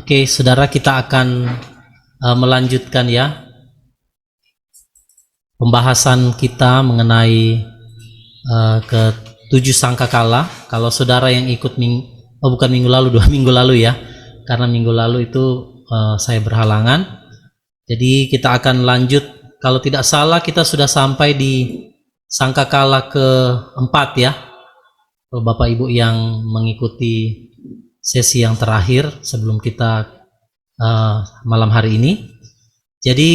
Oke, saudara, kita akan melanjutkan ya pembahasan kita mengenai ke-7 sangkakala. Kalau saudara yang ikut bukan minggu lalu, 2 minggu lalu ya, karena minggu lalu itu saya berhalangan. Jadi kita akan lanjut. Kalau tidak salah kita sudah sampai di sangkakala ke-4 ya. Kalau Bapak Ibu yang mengikuti sesi yang terakhir sebelum kita malam hari ini. Jadi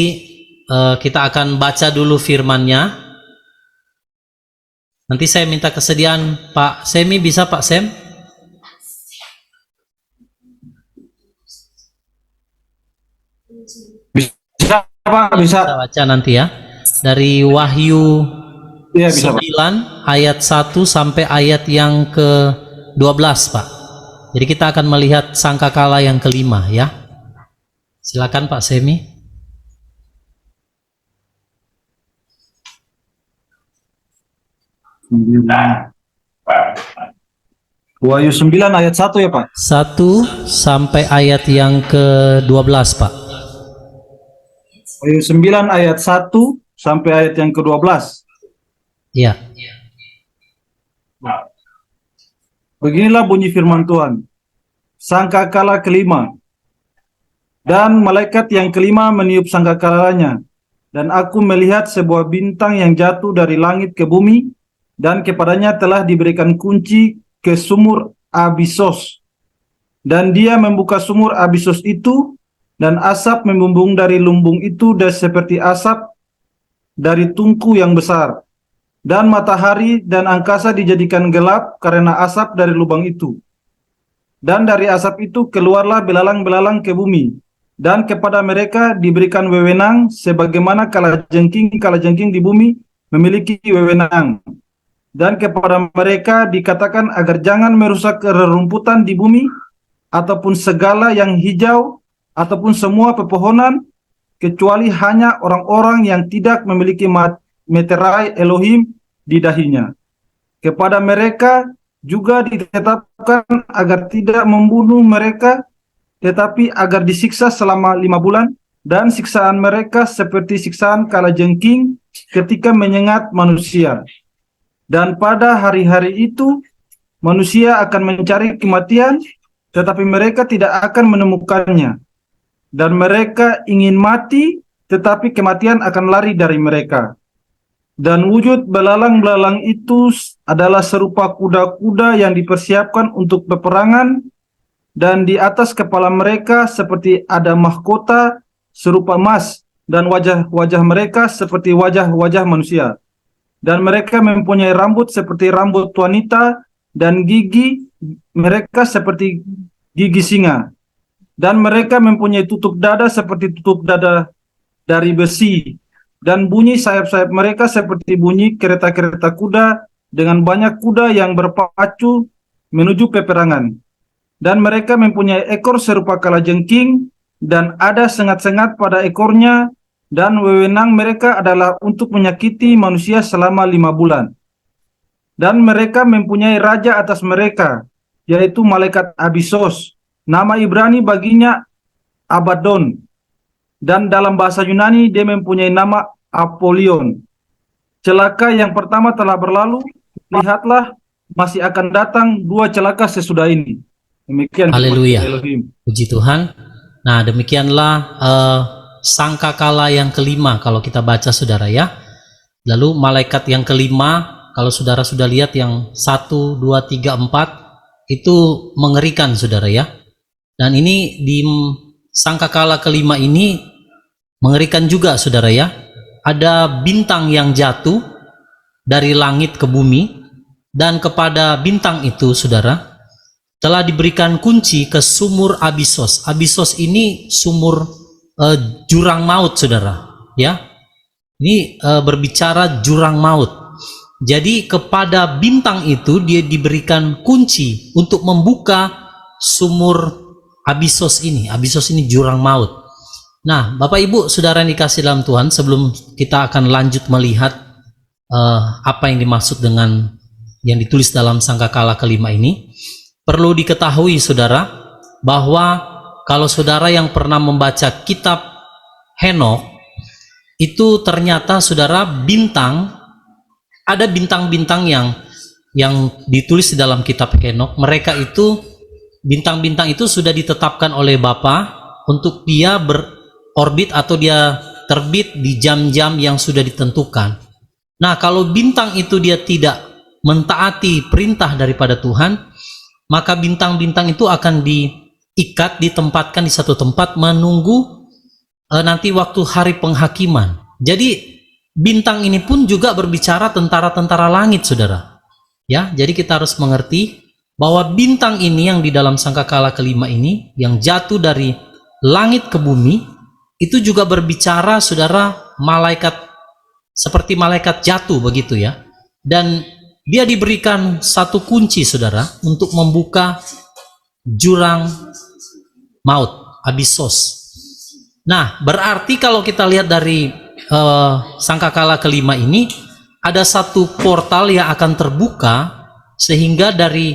kita akan baca dulu firman-Nya. Nanti saya minta kesediaan Pak Semi, bisa Pak Sem? Bisa Pak, bisa. Kita baca nanti ya. Dari Wahyu 9 Bisa, Pak. ayat 1 sampai ayat yang ke-12 Pak. Jadi kita akan melihat sangkakala yang kelima ya. Silakan Pak Semi. Wahyu 9 ayat 1 ya Pak? 1 sampai ayat yang ke-12 Pak. Wahyu 9 ayat 1 sampai ayat yang ke-12. Iya. Beginilah bunyi firman Tuhan. Sangkakala kelima. Dan malaikat yang kelima meniup sangkakalanya. Dan aku melihat sebuah bintang yang jatuh dari langit ke bumi, dan kepadanya telah diberikan kunci ke sumur Abisos. Dan dia membuka sumur Abisos itu, dan asap membumbung dari lumbung itu dan seperti asap dari tungku yang besar. Dan matahari dan angkasa dijadikan gelap karena asap dari lubang itu. Dan dari asap itu keluarlah belalang-belalang ke bumi. Dan kepada mereka diberikan wewenang sebagaimana kalajengking di bumi memiliki wewenang. Dan kepada mereka dikatakan agar jangan merusak rerumputan di bumi, ataupun segala yang hijau, ataupun semua pepohonan, kecuali hanya orang-orang yang tidak memiliki meterai Elohim di dahinya. Kepada mereka juga ditetapkan agar tidak membunuh mereka, tetapi agar disiksa selama 5 bulan, dan siksaan mereka seperti siksaan kalajengking ketika menyengat manusia. Dan pada hari-hari itu manusia akan mencari kematian, tetapi mereka tidak akan menemukannya. Dan mereka ingin mati, tetapi kematian akan lari dari mereka. Dan wujud belalang-belalang itu adalah serupa kuda-kuda yang dipersiapkan untuk peperangan, dan di atas kepala mereka seperti ada mahkota serupa emas, dan wajah-wajah mereka seperti wajah-wajah manusia. Dan mereka mempunyai rambut seperti rambut wanita, dan gigi mereka seperti gigi singa. Dan mereka mempunyai tutup dada seperti tutup dada dari besi. Dan bunyi sayap-sayap mereka seperti bunyi kereta-kereta kuda dengan banyak kuda yang berpacu menuju peperangan. Dan mereka mempunyai ekor serupa kalajengking, dan ada sengat-sengat pada ekornya, dan wewenang mereka adalah untuk menyakiti manusia selama 5 bulan. Dan mereka mempunyai raja atas mereka, yaitu malaikat Abisos. Nama Ibrani baginya Abaddon. Dan dalam bahasa Yunani dia mempunyai nama Apollyon. Celaka yang pertama telah berlalu, lihatlah masih akan datang 2 celaka sesudah ini. Demikian. Haleluya. Puji Tuhan. Nah, demikianlah sangkakala yang kelima kalau kita baca saudara ya. Lalu malaikat yang kelima, kalau saudara sudah lihat yang 1, 2, 3, 4 itu mengerikan saudara ya. Dan ini di sangkakala kelima ini mengerikan juga saudara ya. Ada bintang yang jatuh dari langit ke bumi, dan kepada bintang itu saudara telah diberikan kunci ke sumur Abisos. Abisos ini sumur jurang maut saudara ya. Ini berbicara jurang maut. Jadi kepada bintang itu dia diberikan kunci untuk membuka sumur Abisos ini. Abisos ini jurang maut. Nah, Bapak Ibu saudara yang dikasih dalam Tuhan, sebelum kita akan lanjut melihat apa yang dimaksud dengan yang ditulis dalam sangkakala kelima ini, perlu diketahui saudara bahwa kalau saudara yang pernah membaca kitab Henokh, itu ternyata saudara ada bintang-bintang yang ditulis di dalam kitab Henokh. Mereka itu, bintang-bintang itu sudah ditetapkan oleh Bapa untuk dia berorbit atau dia terbit di jam-jam yang sudah ditentukan. Nah, kalau bintang itu dia tidak mentaati perintah daripada Tuhan, maka bintang-bintang itu akan diikat, ditempatkan di satu tempat menunggu nanti waktu hari penghakiman. Jadi bintang ini pun juga berbicara tentara-tentara langit, saudara. Ya, jadi kita harus mengerti bahwa bintang ini yang di dalam sangkakala kelima ini, yang jatuh dari langit ke bumi, itu juga berbicara, saudara, malaikat, seperti malaikat jatuh begitu ya. Dan dia diberikan satu kunci, saudara, untuk membuka jurang maut, abyssos. Nah, berarti kalau kita lihat dari sangkakala kelima ini, ada satu portal yang akan terbuka, sehingga dari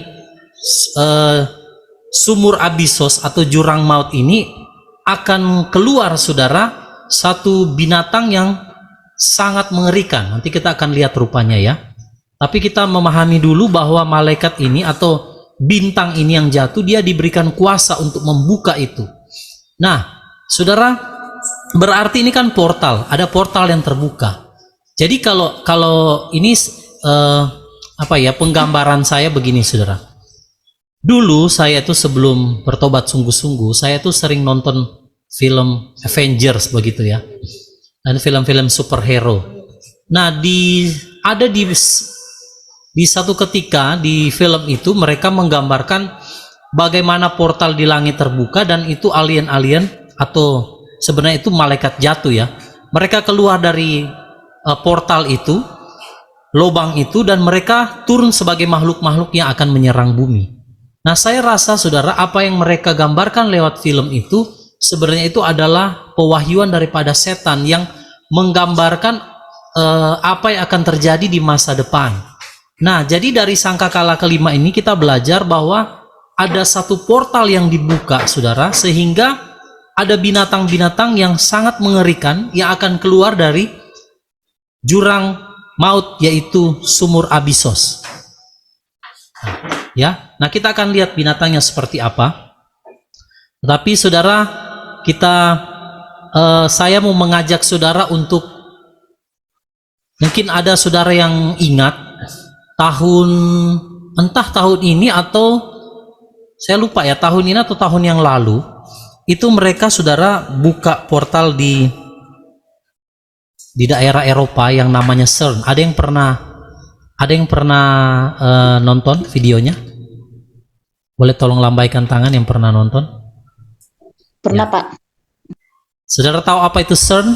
sumur abyssos atau jurang maut ini akan keluar, saudara, satu binatang yang sangat mengerikan. Nanti kita akan lihat rupanya ya. Tapi kita memahami dulu bahwa malaikat ini atau bintang ini yang jatuh, dia diberikan kuasa untuk membuka itu. Nah, saudara, berarti ini kan portal, ada portal yang terbuka. Jadi kalau ini penggambaran saya begini, saudara. Dulu saya tuh sebelum bertobat sungguh-sungguh, saya tuh sering nonton film Avengers begitu ya, dan film-film superhero. Nah, ada di satu ketika di film itu mereka menggambarkan bagaimana portal di langit terbuka, dan itu alien-alien atau sebenarnya itu malaikat jatuh ya. Mereka keluar dari portal itu, lubang itu, dan mereka turun sebagai makhluk-makhluk yang akan menyerang bumi. Nah, saya rasa, saudara, apa yang mereka gambarkan lewat film itu sebenarnya itu adalah pewahyuan daripada setan yang menggambarkan apa yang akan terjadi di masa depan. Nah, jadi dari sangkakala kelima ini kita belajar bahwa ada satu portal yang dibuka, saudara, sehingga ada binatang-binatang yang sangat mengerikan yang akan keluar dari jurang maut, yaitu sumur abyssos. Nah, kita akan lihat binatangnya seperti apa. Tetapi saudara, saya mau mengajak saudara untuk, mungkin ada saudara yang ingat entah tahun ini atau saya lupa ya, tahun ini atau tahun yang lalu, itu mereka, saudara, buka portal di daerah Eropa yang namanya CERN. Ada yang pernah nonton videonya? Boleh tolong lambaikan tangan yang pernah nonton? Pernah, Ya. Pak. Saudara tahu apa itu CERN?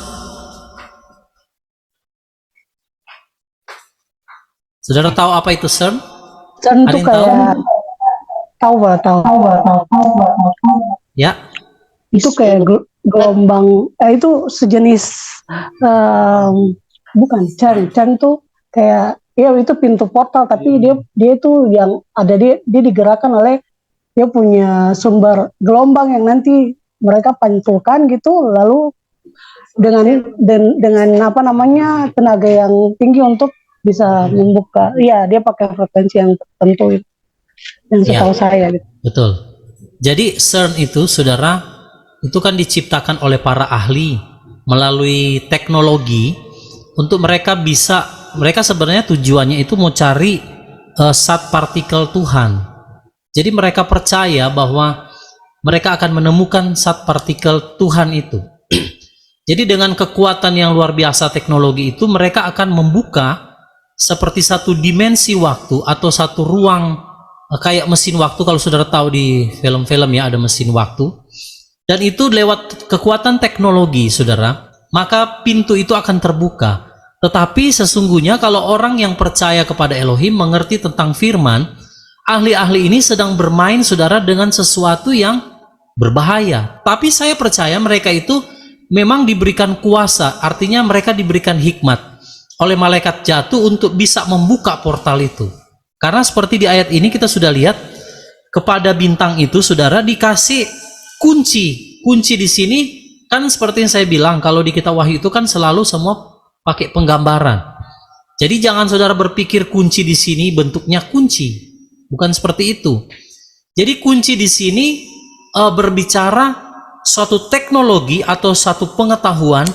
Saudara tahu apa itu CERN? CERN Ada itu yang tahu? kayak tahu. Ya, Itu kayak gelombang, itu sejenis bukan CERN. CERN tuh kayak, ya itu pintu portal, tapi dia itu yang ada, dia digerakkan oleh, dia punya sumber gelombang yang nanti mereka pantulkan gitu, lalu dengan apa namanya, tenaga yang tinggi untuk bisa membuka. Iya, dia pakai frekuensi yang tertentu, yang setahu saya gitu. betul. Jadi CERN itu, saudara, itu kan diciptakan oleh para ahli melalui teknologi untuk mereka sebenarnya tujuannya itu mau cari zat partikel Tuhan. Jadi mereka percaya bahwa mereka akan menemukan zat partikel Tuhan itu. Jadi dengan kekuatan yang luar biasa teknologi itu, mereka akan membuka seperti satu dimensi waktu atau satu ruang, kayak mesin waktu. Kalau saudara tahu di film-film ya, ada mesin waktu, dan itu lewat kekuatan teknologi, saudara, maka pintu itu akan terbuka. Tetapi sesungguhnya kalau orang yang percaya kepada Elohim, mengerti tentang firman, ahli-ahli ini sedang bermain, saudara, dengan sesuatu yang berbahaya. Tapi saya percaya mereka itu memang diberikan kuasa, artinya mereka diberikan hikmat oleh malaikat jatuh untuk bisa membuka portal itu. Karena seperti di ayat ini kita sudah lihat, kepada bintang itu, saudara, dikasih kunci di sini kan seperti yang saya bilang, kalau di kitab Wahyu itu kan selalu semua pakai penggambaran. Jadi jangan saudara berpikir kunci di sini bentuknya kunci, bukan seperti itu. Jadi kunci di sini berbicara suatu teknologi atau satu pengetahuan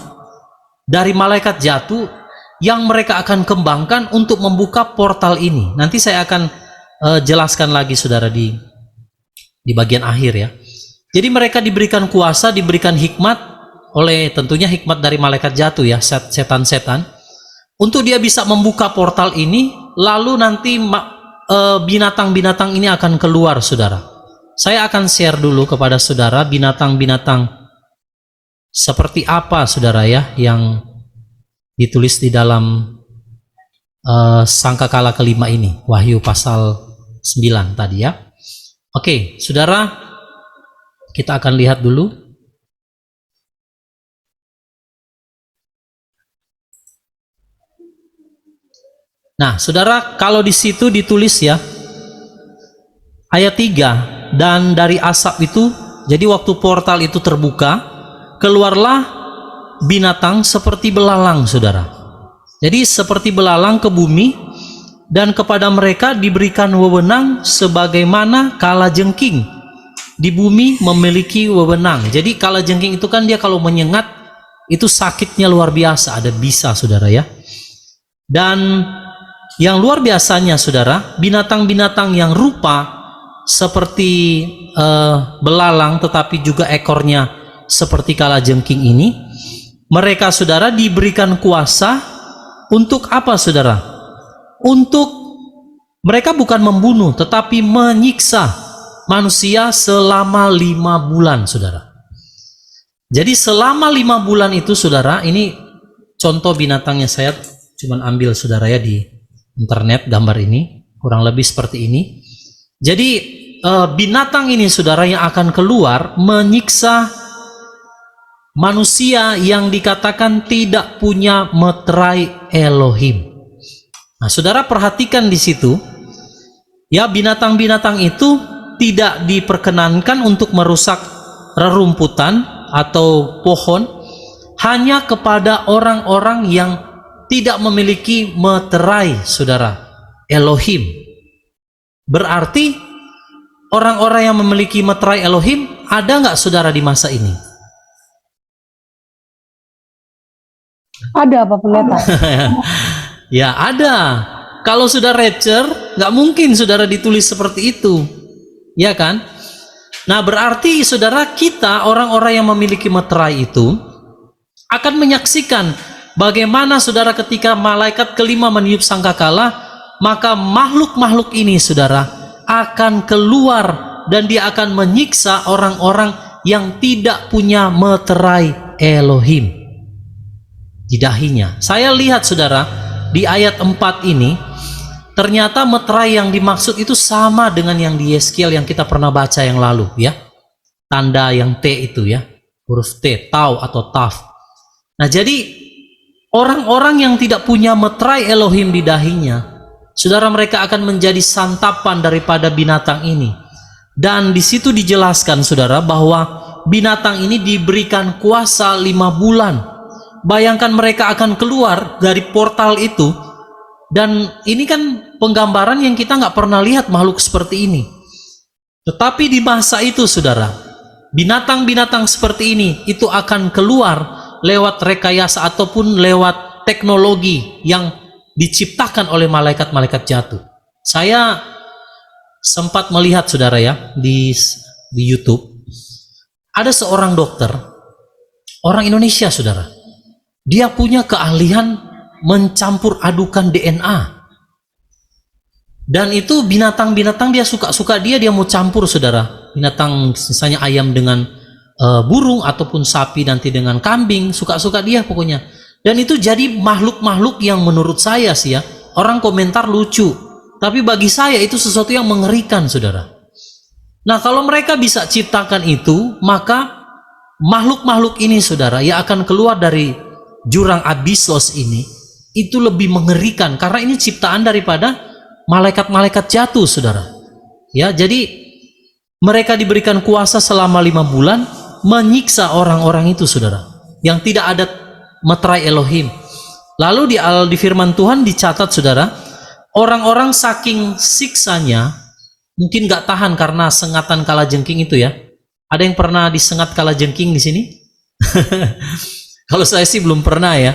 dari malaikat jatuh yang mereka akan kembangkan untuk membuka portal ini. Nanti saya akan jelaskan lagi saudara di bagian akhir ya. Jadi mereka diberikan kuasa, diberikan hikmat oleh tentunya hikmat dari malaikat jatuh ya, setan-setan, untuk dia bisa membuka portal ini, lalu nanti binatang-binatang ini akan keluar saudara. Saya akan share dulu kepada saudara binatang-binatang seperti apa saudara ya yang ditulis di dalam sangkakala kelima ini, Wahyu pasal 9 tadi ya. Oke, saudara, kita akan lihat dulu. Nah, saudara, kalau di situ ditulis ya, ayat 3, dan dari asap itu, jadi waktu portal itu terbuka, keluarlah binatang seperti belalang, saudara. Jadi seperti belalang ke bumi, dan kepada mereka diberikan wewenang sebagaimana kalajengking di bumi memiliki wewenang. Jadi kalajengking itu kan dia kalau menyengat itu sakitnya luar biasa, ada bisa saudara ya. Dan yang luar biasanya saudara, binatang-binatang yang rupa seperti belalang tetapi juga ekornya seperti kalajengking ini, mereka saudara diberikan kuasa untuk apa saudara? Untuk mereka bukan membunuh tetapi menyiksa manusia selama 5 bulan saudara. Jadi selama 5 bulan itu saudara, ini contoh binatangnya, saya cuman ambil saudara ya di internet gambar ini, kurang lebih seperti ini. Jadi binatang ini saudara yang akan keluar menyiksa manusia yang dikatakan tidak punya meterai Elohim. Nah, saudara perhatikan di situ, ya binatang-binatang itu tidak diperkenankan untuk merusak rerumputan atau pohon, hanya kepada orang-orang yang tidak memiliki meterai, saudara, Elohim. Berarti orang-orang yang memiliki meterai Elohim ada nggak saudara di masa ini? Ada Pak Pendeta? Ya ada. Kalau sudah recer, nggak mungkin saudara ditulis seperti itu, ya kan? Nah berarti saudara, kita orang-orang yang memiliki meterai itu akan menyaksikan bagaimana saudara ketika malaikat kelima meniup sangkakala, maka makhluk-makhluk ini saudara akan keluar dan dia akan menyiksa orang-orang yang tidak punya meterai Elohim di dahinya. Saya lihat saudara di ayat 4 ini, ternyata meterai yang dimaksud itu sama dengan yang di Yeskiel yang kita pernah baca yang lalu ya. Tanda yang T itu ya, huruf T, tau atau taf. Nah jadi orang-orang yang tidak punya meterai Elohim di dahinya, saudara, mereka akan menjadi santapan daripada binatang ini. Dan di situ dijelaskan saudara bahwa binatang ini diberikan kuasa 5 bulan. Bayangkan mereka akan keluar dari portal itu, dan ini kan penggambaran yang kita nggak pernah lihat makhluk seperti ini. Tetapi di masa itu saudara, binatang-binatang seperti ini itu akan keluar lewat rekayasa ataupun lewat teknologi yang diciptakan oleh malaikat-malaikat jatuh. Saya sempat melihat saudara ya di YouTube, ada seorang dokter, orang Indonesia saudara, dia punya keahlian mencampur adukan DNA. Dan itu binatang-binatang dia suka-suka dia mau campur saudara. Binatang misalnya ayam dengan burung ataupun sapi nanti dengan kambing, suka-suka dia pokoknya. Dan itu jadi makhluk-makhluk yang menurut saya sih ya, orang komentar lucu, tapi bagi saya itu sesuatu yang mengerikan saudara. Nah kalau mereka bisa ciptakan itu, maka makhluk-makhluk ini saudara yang akan keluar dari jurang Abyssos ini itu lebih mengerikan, karena ini ciptaan daripada malaikat-malaikat jatuh saudara ya. Jadi mereka diberikan kuasa selama 5 bulan menyiksa orang-orang itu, saudara, yang tidak ada meterai Elohim. Lalu di firman Tuhan dicatat, saudara, orang-orang saking siksanya mungkin gak tahan karena sengatan kalajengking itu ya. Ada yang pernah disengat kalajengking di sini? Kalau saya sih belum pernah ya.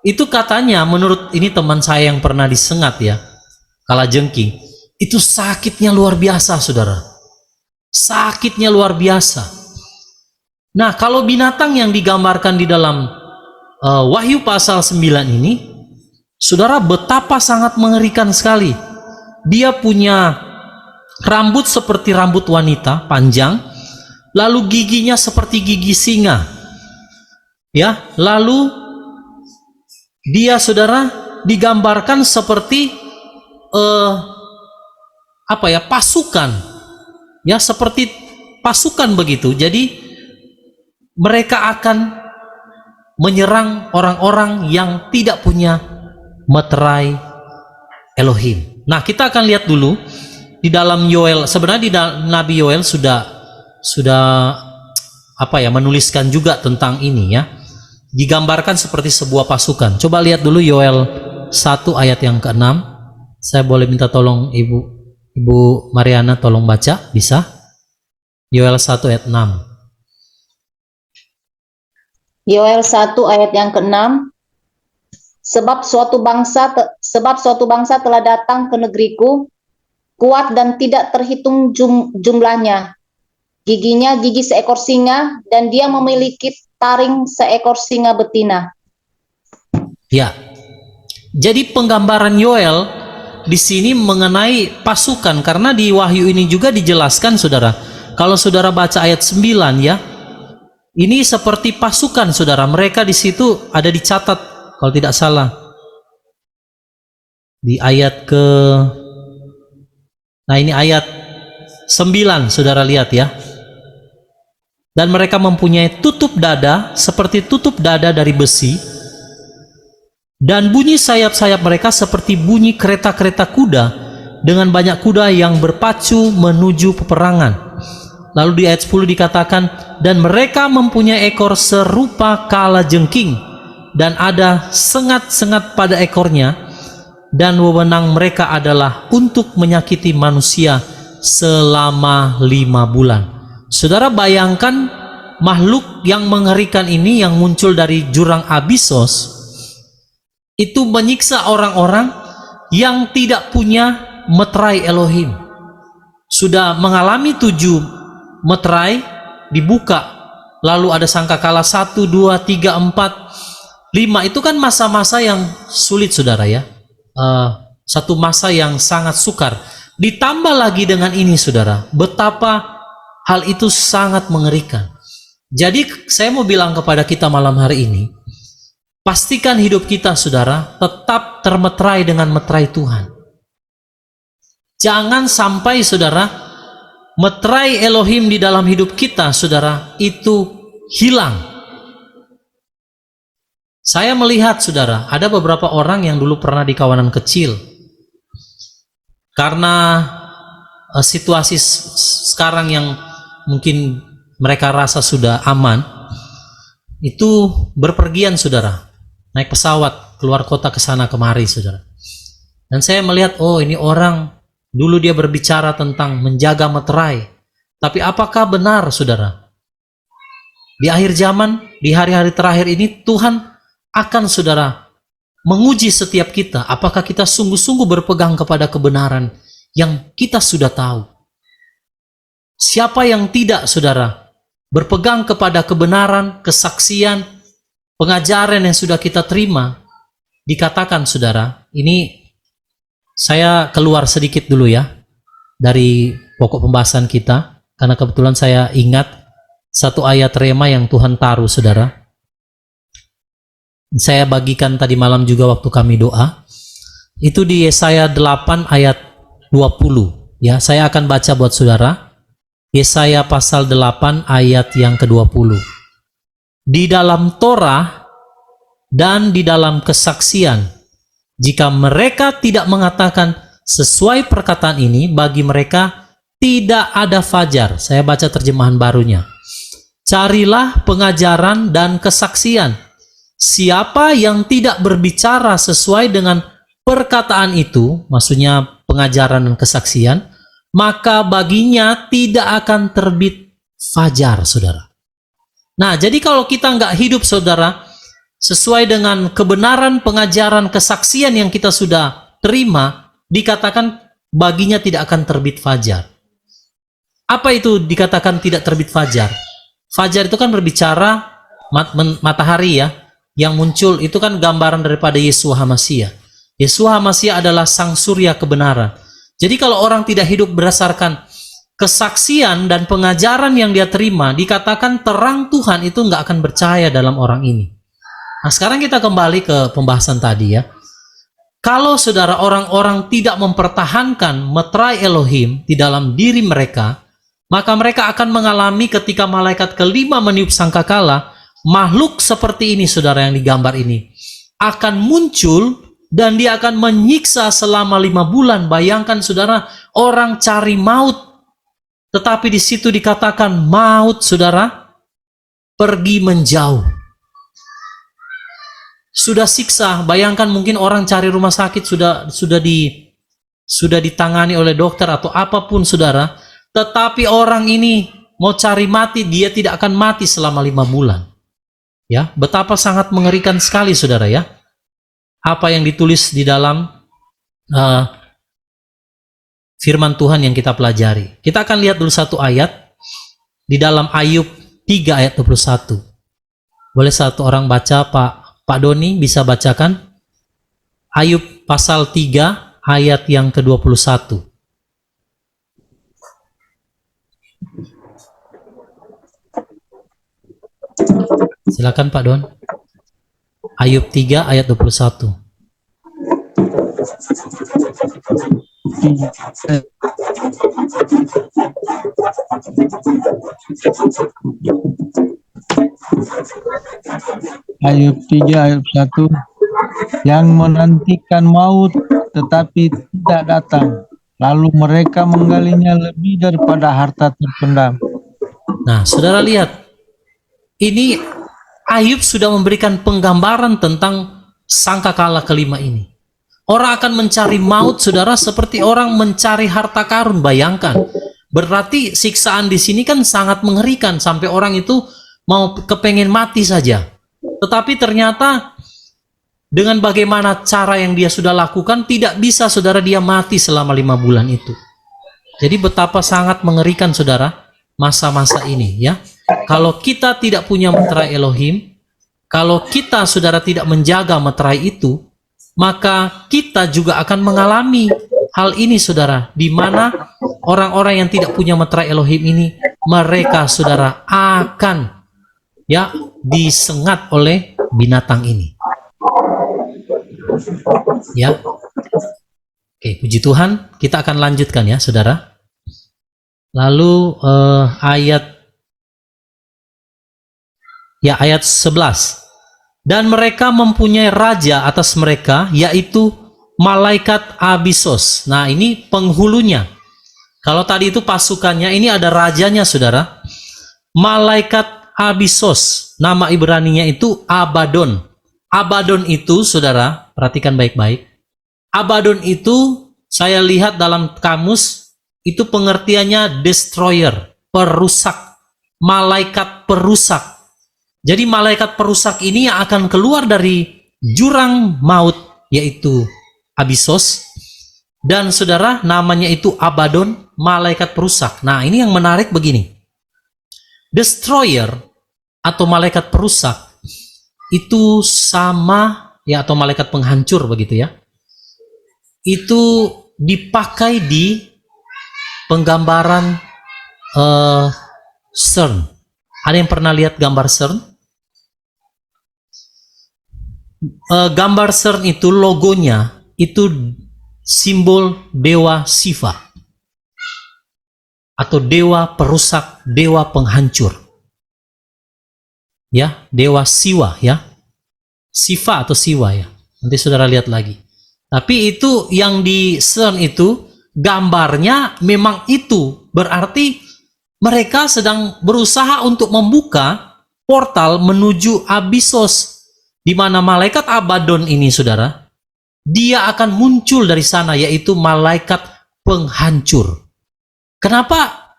Itu katanya, menurut ini teman saya yang pernah disengat ya, kalajengking, itu sakitnya luar biasa, saudara. Sakitnya luar biasa. Nah, kalau binatang yang digambarkan di dalam Wahyu pasal 9 ini, saudara, betapa sangat mengerikan sekali. Dia punya rambut seperti rambut wanita, panjang, lalu giginya seperti gigi singa. Ya, lalu dia, saudara, digambarkan seperti pasukan. Ya, seperti pasukan begitu. Jadi mereka akan menyerang orang-orang yang tidak punya meterai Elohim. Nah, kita akan lihat dulu di dalam Yoel. Sebenarnya di dalam Nabi Yoel sudah menuliskan juga tentang ini ya. Digambarkan seperti sebuah pasukan. Coba lihat dulu Yoel 1 ayat yang ke-6. Saya boleh minta tolong Ibu Mariana tolong baca, bisa? Yoel 1 ayat 6. Yoel 1 ayat yang ke-6. Sebab suatu bangsa telah datang ke negeriku, kuat dan tidak terhitung jumlahnya. Giginya gigi seekor singa, dan dia memiliki taring seekor singa betina. Ya. Jadi penggambaran Yoel di sini mengenai pasukan, karena di Wahyu ini juga dijelaskan, saudara. Kalau saudara baca ayat 9 ya, ini seperti pasukan, saudara. Mereka di situ ada dicatat, kalau tidak salah, di ayat ini ayat 9, saudara lihat ya. Dan mereka mempunyai tutup dada seperti tutup dada dari besi, dan bunyi sayap-sayap mereka seperti bunyi kereta-kereta kuda, dengan banyak kuda yang berpacu menuju peperangan. Lalu di ayat 10 dikatakan, dan mereka mempunyai ekor serupa kalajengking, dan ada sengat-sengat pada ekornya, dan wewenang mereka adalah untuk menyakiti manusia selama 5 bulan. Saudara, bayangkan makhluk yang mengerikan ini yang muncul dari jurang Abisos itu menyiksa orang-orang yang tidak punya meterai Elohim. Sudah mengalami 7 meterai dibuka, lalu ada sangkakala 1, 2, 3, 4, 5. Itu kan masa-masa yang sulit, saudara ya. Satu masa yang sangat sukar. Ditambah lagi dengan ini, saudara, betapa hal itu sangat mengerikan. Jadi saya mau bilang kepada kita malam hari ini, pastikan hidup kita, saudara, tetap termeterai dengan meterai Tuhan. Jangan sampai, saudara, meterai Elohim di dalam hidup kita, saudara, itu hilang. Saya melihat, saudara, ada beberapa orang yang dulu pernah di kawanan kecil. Karena situasi sekarang yang mungkin mereka rasa sudah aman, itu berpergian, saudara. Naik pesawat keluar kota ke sana kemari, saudara. Dan saya melihat, oh, ini orang dulu dia berbicara tentang menjaga meterai. Tapi apakah benar, saudara? Di akhir zaman, di hari-hari terakhir ini, Tuhan akan, saudara, menguji setiap kita. Apakah kita sungguh-sungguh berpegang kepada kebenaran yang kita sudah tahu? Siapa yang tidak, saudara, berpegang kepada kebenaran, kesaksian, pengajaran yang sudah kita terima, dikatakan, saudara, ini saya keluar sedikit dulu ya dari pokok pembahasan kita, karena kebetulan saya ingat satu ayat rema yang Tuhan taruh, saudara. Saya bagikan tadi malam juga waktu kami doa. Itu di Yesaya 8 ayat 20. Ya, saya akan baca buat saudara. Yesaya pasal 8 ayat yang ke-20. Di dalam Torah dan di dalam kesaksian, jika mereka tidak mengatakan sesuai perkataan ini, bagi mereka tidak ada fajar. Saya baca terjemahan barunya. Carilah pengajaran dan kesaksian. Siapa yang tidak berbicara sesuai dengan perkataan itu, maksudnya pengajaran dan kesaksian, maka baginya tidak akan terbit fajar, saudara. Nah, jadi kalau kita nggak hidup, saudara, sesuai dengan kebenaran pengajaran kesaksian yang kita sudah terima, dikatakan baginya tidak akan terbit fajar. Apa itu dikatakan tidak terbit fajar? Fajar itu kan berbicara matahari ya, yang muncul itu kan gambaran daripada Yeshua HaMasyiah. Yeshua HaMasyiah adalah sang surya kebenaran. Jadi kalau orang tidak hidup berdasarkan kesaksian dan pengajaran yang dia terima, dikatakan terang Tuhan itu nggak akan bercahaya dalam orang ini. Nah, sekarang kita kembali ke pembahasan tadi ya. Kalau saudara orang-orang tidak mempertahankan meterai Elohim di dalam diri mereka, maka mereka akan mengalami ketika malaikat kelima meniup sangkakala, makhluk seperti ini, saudara, yang digambar ini akan muncul dan dia akan menyiksa selama 5 bulan. Bayangkan, saudara, orang cari maut, tetapi di situ dikatakan maut, saudara, pergi menjauh. Sudah siksa, bayangkan mungkin orang cari rumah sakit sudah ditangani oleh dokter atau apapun, saudara. Tetapi orang ini mau cari mati, dia tidak akan mati selama 5 bulan. Ya, betapa sangat mengerikan sekali, saudara ya. Apa yang ditulis di dalam firman Tuhan yang kita pelajari. Kita akan lihat dulu satu ayat di dalam Ayub 3 ayat 21. Boleh satu orang baca, Pak Doni bisa bacakan? Ayub pasal 3 ayat yang ke-21. Silakan Pak Don. Ayub 3 ayat 21. Ayub 3 ayat 1. Yang menantikan maut tetapi tidak datang, lalu mereka menggalinya lebih daripada harta terpendam. Nah, saudara lihat, ini Ayub sudah memberikan penggambaran tentang sangkakala kelima ini. Orang akan mencari maut, saudara, seperti orang mencari harta karun. Bayangkan, berarti siksaan di sini kan sangat mengerikan sampai orang itu mau kepengen mati saja. Tetapi ternyata dengan bagaimana cara yang dia sudah lakukan, tidak bisa, saudara, dia mati selama 5 bulan itu. Jadi betapa sangat mengerikan, saudara, masa-masa ini ya. Kalau kita tidak punya meterai Elohim, kalau kita, saudara, tidak menjaga meterai itu, maka kita juga akan mengalami hal ini, saudara, di mana orang-orang yang tidak punya meterai Elohim ini, mereka, saudara, akan ya disengat oleh binatang ini. Ya. Oke, puji Tuhan, kita akan lanjutkan ya, saudara. Lalu ayat 11. Dan mereka mempunyai raja atas mereka, yaitu malaikat Abisos. Nah, ini penghulunya. Kalau tadi itu pasukannya, ini ada rajanya, saudara. Malaikat Abisos, nama Ibraninya itu Abaddon. Abaddon itu, saudara, perhatikan baik-baik. Abaddon itu, saya lihat dalam kamus, itu pengertiannya destroyer, perusak, malaikat perusak. Jadi malaikat perusak ini yang akan keluar dari jurang maut, yaitu Abisos. Dan saudara, namanya itu Abaddon, malaikat perusak. Nah, ini yang menarik begini. Destroyer atau malaikat perusak itu sama ya, atau malaikat penghancur begitu ya. Itu dipakai di penggambaran CERN. Ada yang pernah lihat gambar CERN? Gambar CERN itu logonya itu simbol dewa Siva atau dewa perusak, dewa penghancur. Ya, dewa Siwa ya. Siva atau Siwa ya. Nanti saudara lihat lagi. Tapi itu yang di CERN itu gambarnya memang itu. Berarti mereka sedang berusaha untuk membuka portal menuju Abyssos, di mana malaikat Abaddon ini, saudara, dia akan muncul dari sana, yaitu malaikat penghancur. Kenapa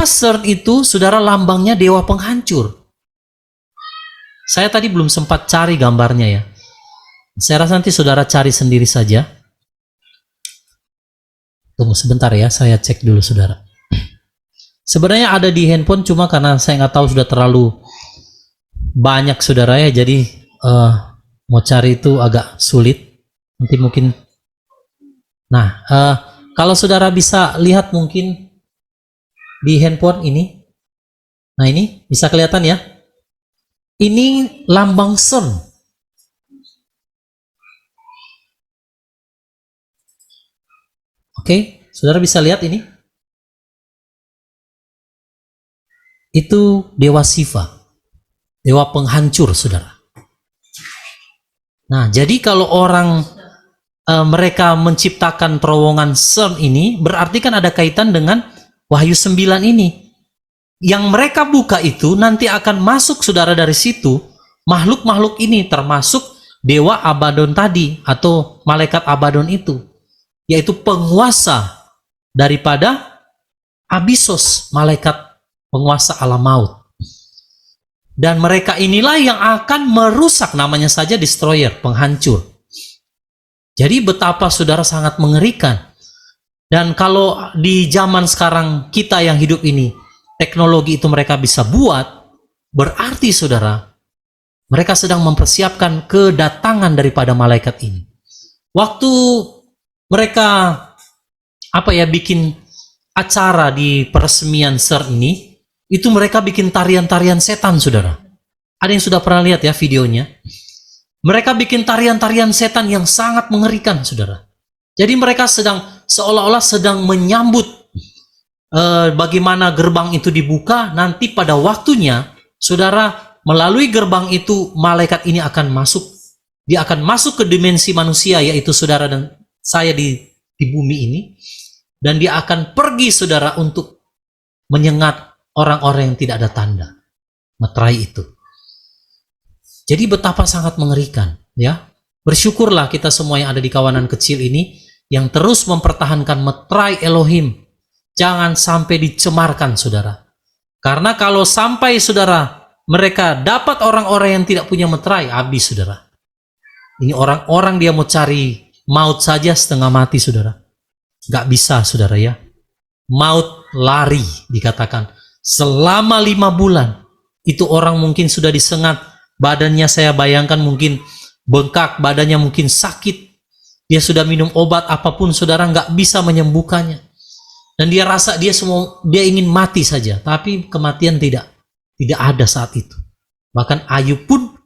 CERN itu, saudara, lambangnya dewa penghancur? Saya tadi belum sempat cari gambarnya ya. Saya rasa nanti saudara cari sendiri saja. Tunggu sebentar ya, saya cek dulu saudara. Sebenarnya ada di handphone, cuma karena saya nggak tahu sudah terlalu banyak saudara ya, jadi mau cari itu agak sulit. Nanti mungkin. Nah, kalau saudara bisa lihat mungkin di handphone ini. Nah ini bisa kelihatan ya. Ini lambang CERN. Oke, saudara bisa lihat ini. Itu dewa Siva, dewa penghancur, saudara. Nah, jadi kalau orang mereka menciptakan terowongan CERN ini, berarti kan ada kaitan dengan Wahyu 9 ini. Yang mereka buka itu nanti akan masuk, saudara, dari situ makhluk-makhluk ini, termasuk dewa Abaddon tadi atau malaikat Abaddon itu, yaitu penguasa daripada Abyssos, malaikat penguasa alam maut. Dan mereka inilah yang akan merusak, namanya saja destroyer, penghancur. Jadi betapa saudara sangat mengerikan. Dan kalau di zaman sekarang kita yang hidup ini, teknologi itu mereka bisa buat, berarti saudara, mereka sedang mempersiapkan kedatangan daripada malaikat ini. Waktu mereka bikin acara di peresmian CERN ini, itu mereka bikin tarian-tarian setan, saudara. Ada yang sudah pernah lihat ya videonya? Mereka bikin tarian-tarian setan yang sangat mengerikan, saudara. Jadi mereka seolah-olah sedang menyambut bagaimana gerbang itu dibuka. Nanti pada waktunya, saudara, melalui gerbang itu malaikat ini akan masuk. Dia akan masuk ke dimensi manusia, yaitu saudara dan saya di bumi ini. Dan dia akan pergi, saudara, untuk menyengat orang-orang yang tidak ada tanda, meterai itu. Jadi betapa sangat mengerikan, ya. Bersyukurlah kita semua yang ada di kawanan kecil ini, yang terus mempertahankan meterai Elohim. Jangan sampai dicemarkan, saudara. Karena kalau sampai, saudara, mereka dapat orang-orang yang tidak punya meterai, habis, saudara. Ini orang-orang dia mau cari maut saja setengah mati, saudara. Gak bisa, saudara ya. Maut lari, dikatakan. Selama 5 bulan, itu orang mungkin sudah disengat. Badannya saya bayangkan mungkin bengkak, badannya mungkin sakit. Dia sudah minum obat apapun, saudara, nggak bisa menyembuhkannya. Dan dia rasa dia ingin mati saja, tapi kematian tidak ada saat itu. Bahkan Ayub pun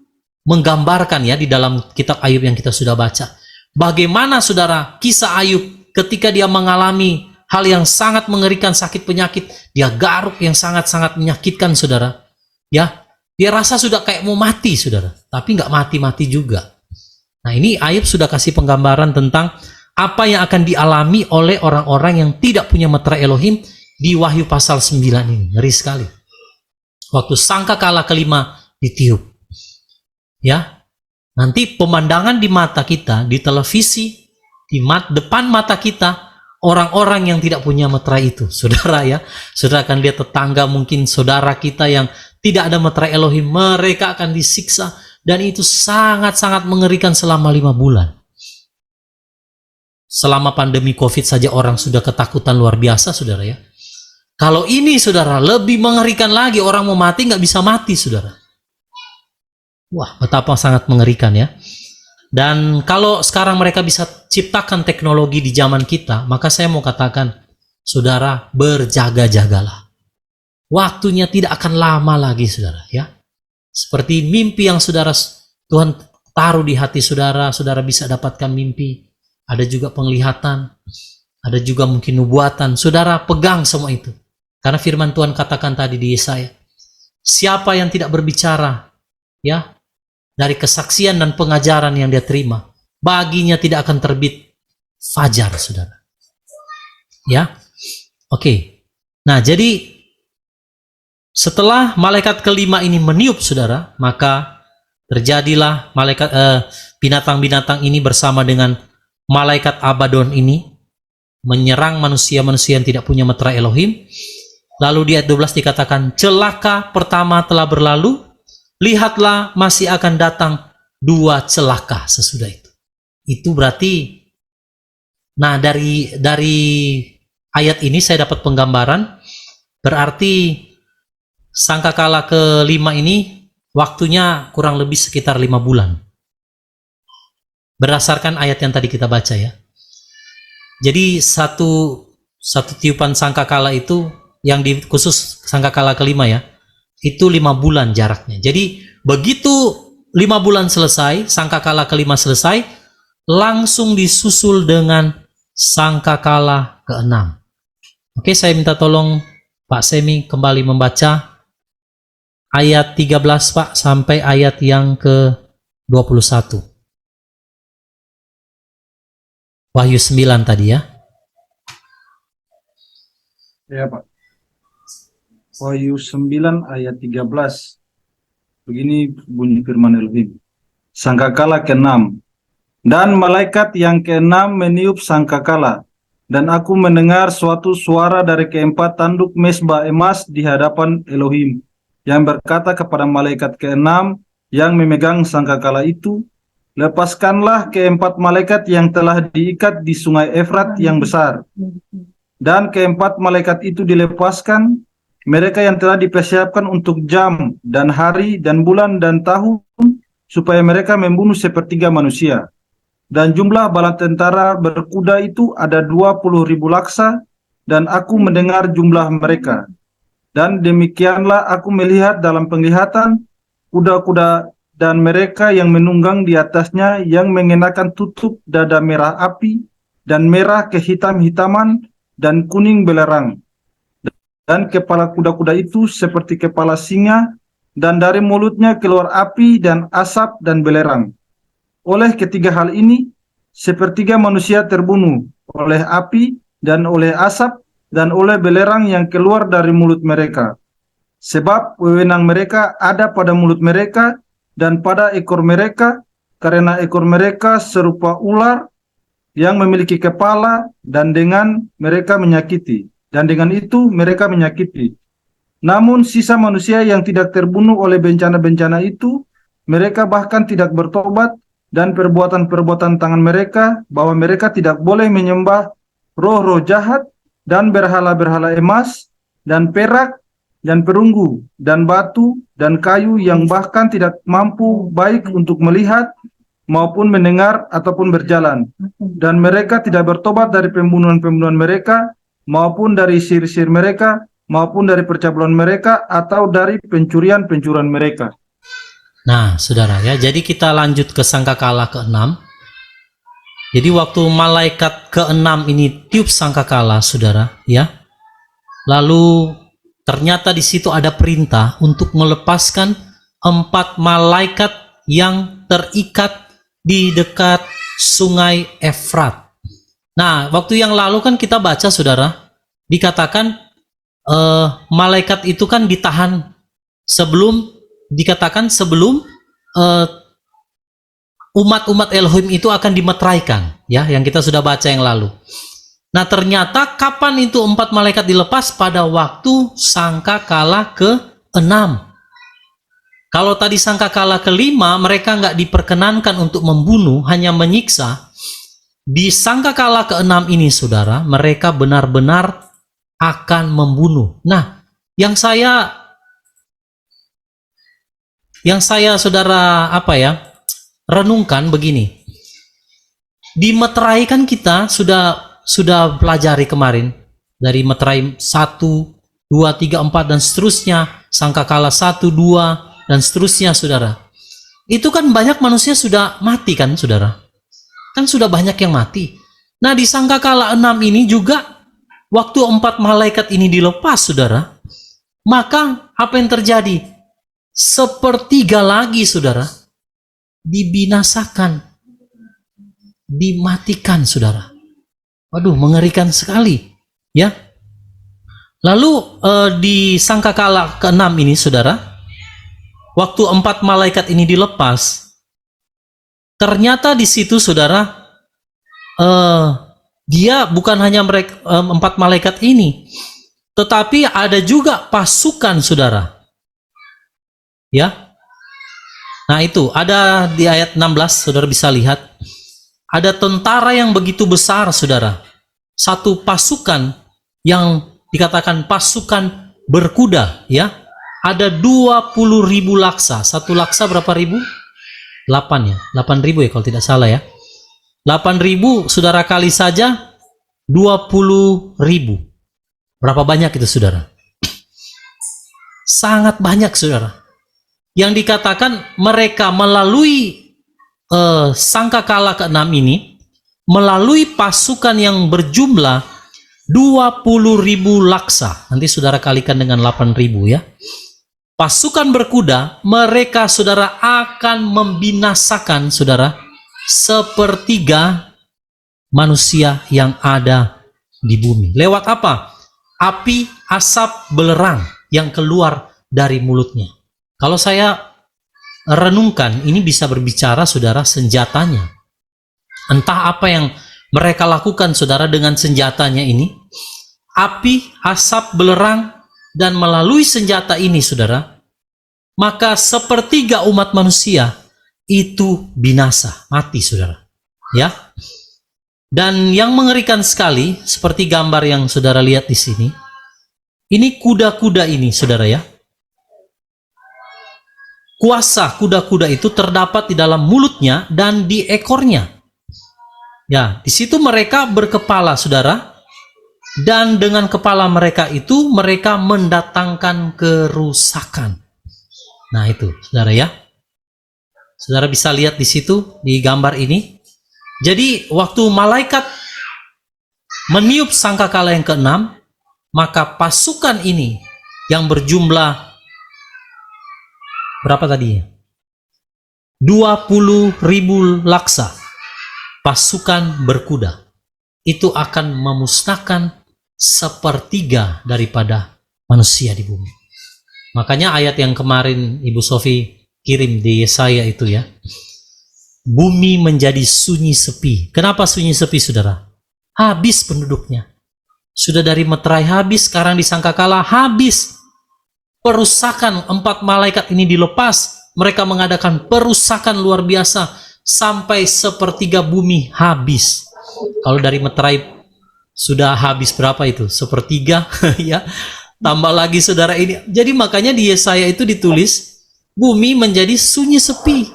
menggambarkan ya di dalam kitab Ayub yang kita sudah baca. Bagaimana, saudara, kisah Ayub ketika dia mengalami hal yang sangat mengerikan, sakit penyakit, dia garuk yang sangat-sangat menyakitkan, saudara. Ya, dia rasa sudah kayak mau mati, saudara, tapi nggak mati-mati juga. Nah, ini Ayub sudah kasih penggambaran tentang apa yang akan dialami oleh orang-orang yang tidak punya meterai Elohim di Wahyu pasal 9 ini. Ngeri sekali. Waktu sangkakala kelima ditiup. Ya, nanti pemandangan di mata kita, di televisi, di depan mata kita, orang-orang yang tidak punya meterai itu, saudara ya. Saudara akan lihat tetangga mungkin saudara kita yang tidak ada meterai Elohim, mereka akan disiksa. Dan itu sangat-sangat mengerikan selama 5 bulan. Selama pandemi COVID saja orang sudah ketakutan luar biasa, saudara ya. Kalau ini, saudara, lebih mengerikan lagi. Orang mau mati nggak bisa mati, saudara. Wah, betapa sangat mengerikan ya. Dan kalau sekarang mereka bisa ciptakan teknologi di zaman kita, maka saya mau katakan, saudara, berjaga-jagalah. Waktunya tidak akan lama lagi, saudara ya. Seperti mimpi yang saudara, Tuhan taruh di hati saudara, saudara bisa dapatkan mimpi. Ada juga penglihatan, ada juga mungkin nubuatan. Saudara pegang semua itu. Karena firman Tuhan katakan tadi di Yesaya, siapa yang tidak berbicara ya dari kesaksian dan pengajaran yang dia terima, baginya tidak akan terbit fajar, saudara. Ya. Oke. Nah, jadi setelah malaikat kelima ini meniup, saudara, maka terjadilah binatang-binatang ini bersama dengan malaikat Abaddon ini menyerang manusia-manusia yang tidak punya meterai Elohim. Lalu di ayat 12 dikatakan, celaka pertama telah berlalu, lihatlah masih akan datang 2 celaka sesudah itu. Itu berarti, nah dari ayat ini saya dapat penggambaran, berarti sangkakala kelima ini waktunya kurang lebih sekitar 5 bulan. Berdasarkan ayat yang tadi kita baca ya. Jadi satu tiupan sangkakala itu, yang khusus sangkakala kelima ya, itu 5 bulan jaraknya. Jadi begitu 5 bulan selesai, sangkakala kelima selesai, langsung disusul dengan sangkakala ke-6. Oke, saya minta tolong Pak Semi kembali membaca ayat 13 Pak sampai ayat yang ke-21. Wahyu 9 tadi ya. Ya Pak. Wahyu 9 ayat 13. Begini bunyi firman Elohim. Sangkakala ke-6. Dan malaikat yang ke-6 meniup sangkakala. Dan aku mendengar suatu suara dari keempat tanduk mesbah emas di hadapan Elohim, yang berkata kepada malaikat ke-6 yang memegang sangkakala itu, lepaskanlah keempat malaikat yang telah diikat di sungai Efrat yang besar. Dan keempat malaikat itu dilepaskan, mereka yang telah dipersiapkan untuk jam dan hari dan bulan dan tahun, supaya mereka membunuh sepertiga manusia. Dan jumlah bala tentara berkuda itu ada 20.000 laksa, dan aku mendengar jumlah mereka. Dan demikianlah aku melihat dalam penglihatan kuda-kuda dan mereka yang menunggang di atasnya, yang mengenakan tutup dada merah api dan merah kehitam-hitaman dan kuning belerang. Dan kepala kuda-kuda itu seperti kepala singa, dan dari mulutnya keluar api dan asap dan belerang. Oleh ketiga hal ini, sepertiga manusia terbunuh oleh api dan oleh asap dan oleh belerang yang keluar dari mulut mereka. Sebab wewenang mereka ada pada mulut mereka dan pada ekor mereka, karena ekor mereka serupa ular yang memiliki kepala, dan dengan itu mereka menyakiti. Namun sisa manusia yang tidak terbunuh oleh bencana-bencana itu, mereka bahkan tidak bertobat, dan perbuatan-perbuatan tangan mereka, bahwa mereka tidak boleh menyembah roh-roh jahat dan berhala-berhala emas dan perak dan perunggu dan batu dan kayu, yang bahkan tidak mampu baik untuk melihat maupun mendengar ataupun berjalan. Dan mereka tidak bertobat dari pembunuhan-pembunuhan mereka, maupun dari sihir-sihir mereka, maupun dari percabulan mereka, atau dari pencurian-pencurian mereka. Nah, saudara ya, jadi kita lanjut ke sangkakala ke-6. Jadi waktu malaikat ke-6 ini tiup sangkakala, saudara ya, lalu ternyata di situ ada perintah untuk melepaskan 4 malaikat yang terikat di dekat sungai Efrat. Nah, waktu yang lalu kan kita baca, saudara, dikatakan malaikat itu kan ditahan sebelum umat-umat Elohim itu akan dimeteraikan, ya, yang kita sudah baca yang lalu. Nah, ternyata kapan itu 4 malaikat dilepas? Pada waktu sangkakala ke-6. Kalau tadi sangkakala ke-5 mereka nggak diperkenankan untuk membunuh, hanya menyiksa. Di sangkakala ke-6 ini, saudara, mereka benar-benar akan membunuh. Nah, yang saya saudara renungkan begini. Di meterai kan kita sudah pelajari kemarin, dari meterai 1, 2, 3, 4 dan seterusnya, sangkakala 1, 2 dan seterusnya, saudara. Itu kan banyak manusia sudah mati kan, saudara. Kan sudah banyak yang mati. Nah, di sangkakala 6 ini juga waktu 4 malaikat ini dilepas, saudara, maka apa yang terjadi? Sepertiga lagi, saudara, dibinasakan, dimatikan, saudara. Waduh, mengerikan sekali. Ya. Lalu di sangkakala ke-6 ini, saudara, waktu 4 malaikat ini dilepas, ternyata di situ, saudara, dia bukan hanya mereka 4 malaikat ini, tetapi ada juga pasukan, saudara. Ya. Nah, itu ada di ayat 16, saudara bisa lihat. Ada tentara yang begitu besar, saudara. Satu pasukan yang dikatakan pasukan berkuda, ya. Ada 20.000 laksa. Satu laksa berapa ribu? 8 ya. 8.000 ya kalau tidak salah ya. 8.000, saudara, kali saja 20.000. Berapa banyak itu, saudara? Sangat banyak, saudara. Yang dikatakan mereka melalui sangkakala ke-6 ini, melalui pasukan yang berjumlah 20.000 laksa. Nanti saudara kalikan dengan 8.000 ya. Pasukan berkuda, mereka, saudara, akan membinasakan, saudara, sepertiga manusia yang ada di bumi. Lewat apa? Api, asap, belerang yang keluar dari mulutnya. Kalau saya renungkan, ini bisa berbicara, saudara, senjatanya. Entah apa yang mereka lakukan, saudara, dengan senjatanya ini. Api, asap, belerang, dan melalui senjata ini, saudara, maka sepertiga umat manusia itu binasa, mati, saudara. Ya. Dan yang mengerikan sekali, seperti gambar yang saudara lihat di sini, ini kuda-kuda ini, saudara, ya. Kuasa kuda-kuda itu terdapat di dalam mulutnya dan di ekornya. Ya, di situ mereka berkepala, saudara. Dan dengan kepala mereka itu, mereka mendatangkan kerusakan. Nah, itu, saudara, ya. Saudara bisa lihat di situ, di gambar ini. Jadi, waktu malaikat meniup sangkakala yang ke-6, maka pasukan ini yang berjumlah berapa tadi? 20.000 laksa, pasukan berkuda, itu akan memusnahkan sepertiga daripada manusia di bumi. Makanya ayat yang kemarin Ibu Sofi kirim di Yesaya itu ya, bumi menjadi sunyi sepi. Kenapa sunyi sepi, saudara? Habis penduduknya. Sudah dari meterai habis, sekarang di sangkakala habis. Perusakan 4 malaikat ini dilepas, mereka mengadakan perusakan luar biasa sampai sepertiga bumi habis. Kalau dari meterai sudah habis berapa itu? Sepertiga ya. Tambah lagi, saudara, ini. Jadi makanya di Yesaya itu ditulis bumi menjadi sunyi sepi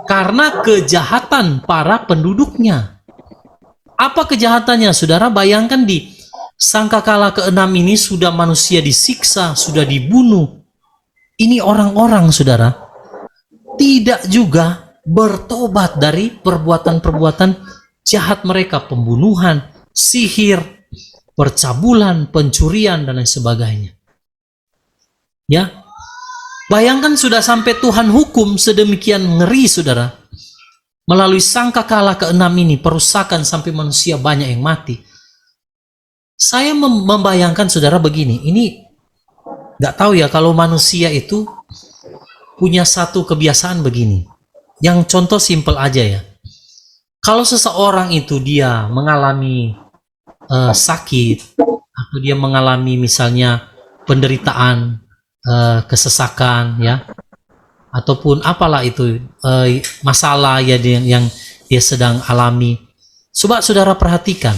karena kejahatan para penduduknya. Apa kejahatannya, saudara? Bayangkan di sangkakala ke-6 ini sudah manusia disiksa, sudah dibunuh. Ini orang-orang, saudara, tidak juga bertobat dari perbuatan-perbuatan jahat mereka, pembunuhan, sihir, percabulan, pencurian, dan lain sebagainya. Ya, bayangkan sudah sampai Tuhan hukum sedemikian ngeri, saudara. Melalui sangkakala ke-6 ini, perusakan sampai manusia banyak yang mati. Saya membayangkan, saudara, begini, ini nggak tahu ya, kalau manusia itu punya satu kebiasaan begini. Yang contoh simpel aja ya. Kalau seseorang itu dia mengalami sakit, atau dia mengalami misalnya penderitaan, kesesakan ya, ataupun apalah itu masalah ya yang dia sedang alami. Coba saudara perhatikan,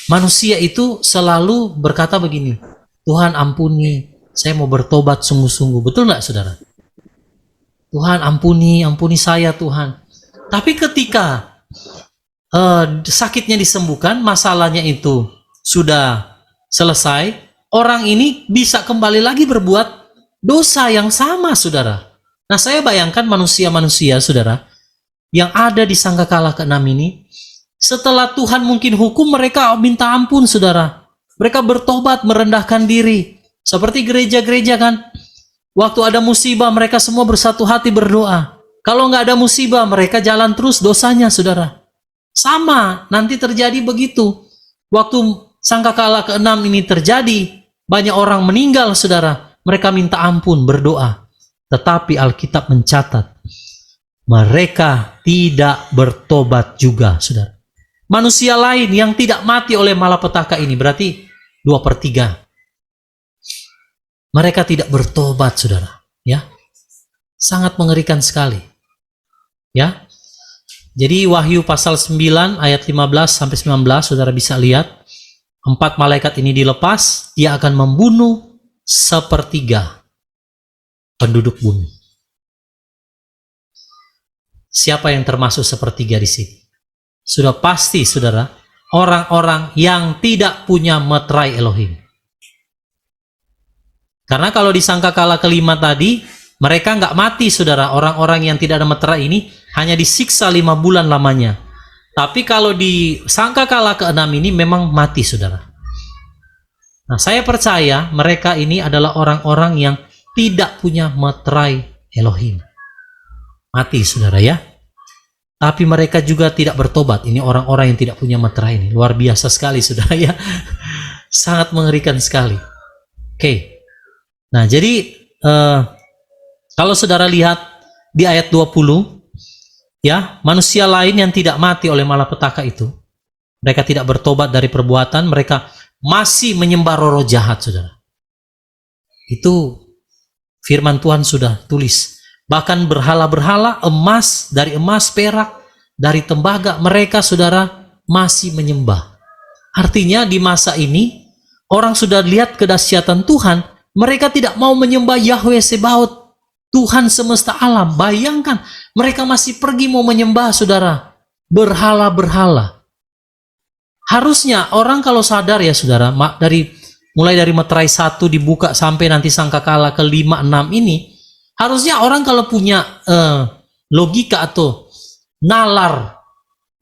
manusia itu selalu berkata begini, Tuhan ampuni, saya mau bertobat sungguh-sungguh. Betul nggak, saudara? Tuhan ampuni saya, Tuhan. Tapi ketika sakitnya disembuhkan, masalahnya itu sudah selesai, orang ini bisa kembali lagi berbuat dosa yang sama, saudara. Nah, saya bayangkan manusia-manusia, saudara, yang ada di sangkakala ke-6 ini, setelah Tuhan mungkin hukum, mereka minta ampun, saudara. Mereka bertobat, merendahkan diri. Seperti gereja-gereja kan, waktu ada musibah, mereka semua bersatu hati berdoa. Kalau nggak ada musibah, mereka jalan terus dosanya, saudara. Sama, nanti terjadi begitu. Waktu sangkakala ke-6 ini terjadi, banyak orang meninggal, saudara. Mereka minta ampun, berdoa. Tetapi Alkitab mencatat, mereka tidak bertobat juga, saudara. Manusia lain yang tidak mati oleh malapetaka ini, berarti 2/3. Mereka tidak bertobat, saudara. Ya, sangat mengerikan sekali. Ya, jadi Wahyu pasal 9 ayat 15 sampai 19, saudara bisa lihat. 4 malaikat ini dilepas, dia akan membunuh 1/3 penduduk bumi. Siapa yang termasuk 1/3 di sini? Sudah pasti, saudara, orang-orang yang tidak punya meterai Elohim. Karena kalau di sangkakala ke-5 tadi, mereka nggak mati, saudara. Orang-orang yang tidak ada meterai ini hanya disiksa 5 bulan lamanya. Tapi kalau di sangkakala ke-6 ini memang mati, saudara. Nah, saya percaya mereka ini adalah orang-orang yang tidak punya meterai Elohim. Mati, saudara ya. Tapi mereka juga tidak bertobat. Ini orang-orang yang tidak punya meterai ini. Luar biasa sekali, saudara ya. Sangat mengerikan sekali. Oke. Nah, jadi kalau saudara lihat di ayat 20, ya, manusia lain yang tidak mati oleh malapetaka itu, mereka tidak bertobat dari perbuatan, mereka masih menyembah roh-roh jahat, saudara. Itu firman Tuhan sudah tulis. Bahkan berhala-berhala emas, dari emas, perak, dari tembaga, mereka, saudara, masih menyembah. Artinya di masa ini, orang sudah lihat kedahsyatan Tuhan, mereka tidak mau menyembah Yahweh Sebaot, Tuhan semesta alam. Bayangkan, mereka masih pergi mau menyembah, saudara, berhala-berhala. Harusnya orang kalau sadar ya, saudara, mulai dari meterai 1 dibuka sampai nanti sangkakala ke-5, 6 ini, harusnya orang kalau punya logika atau nalar,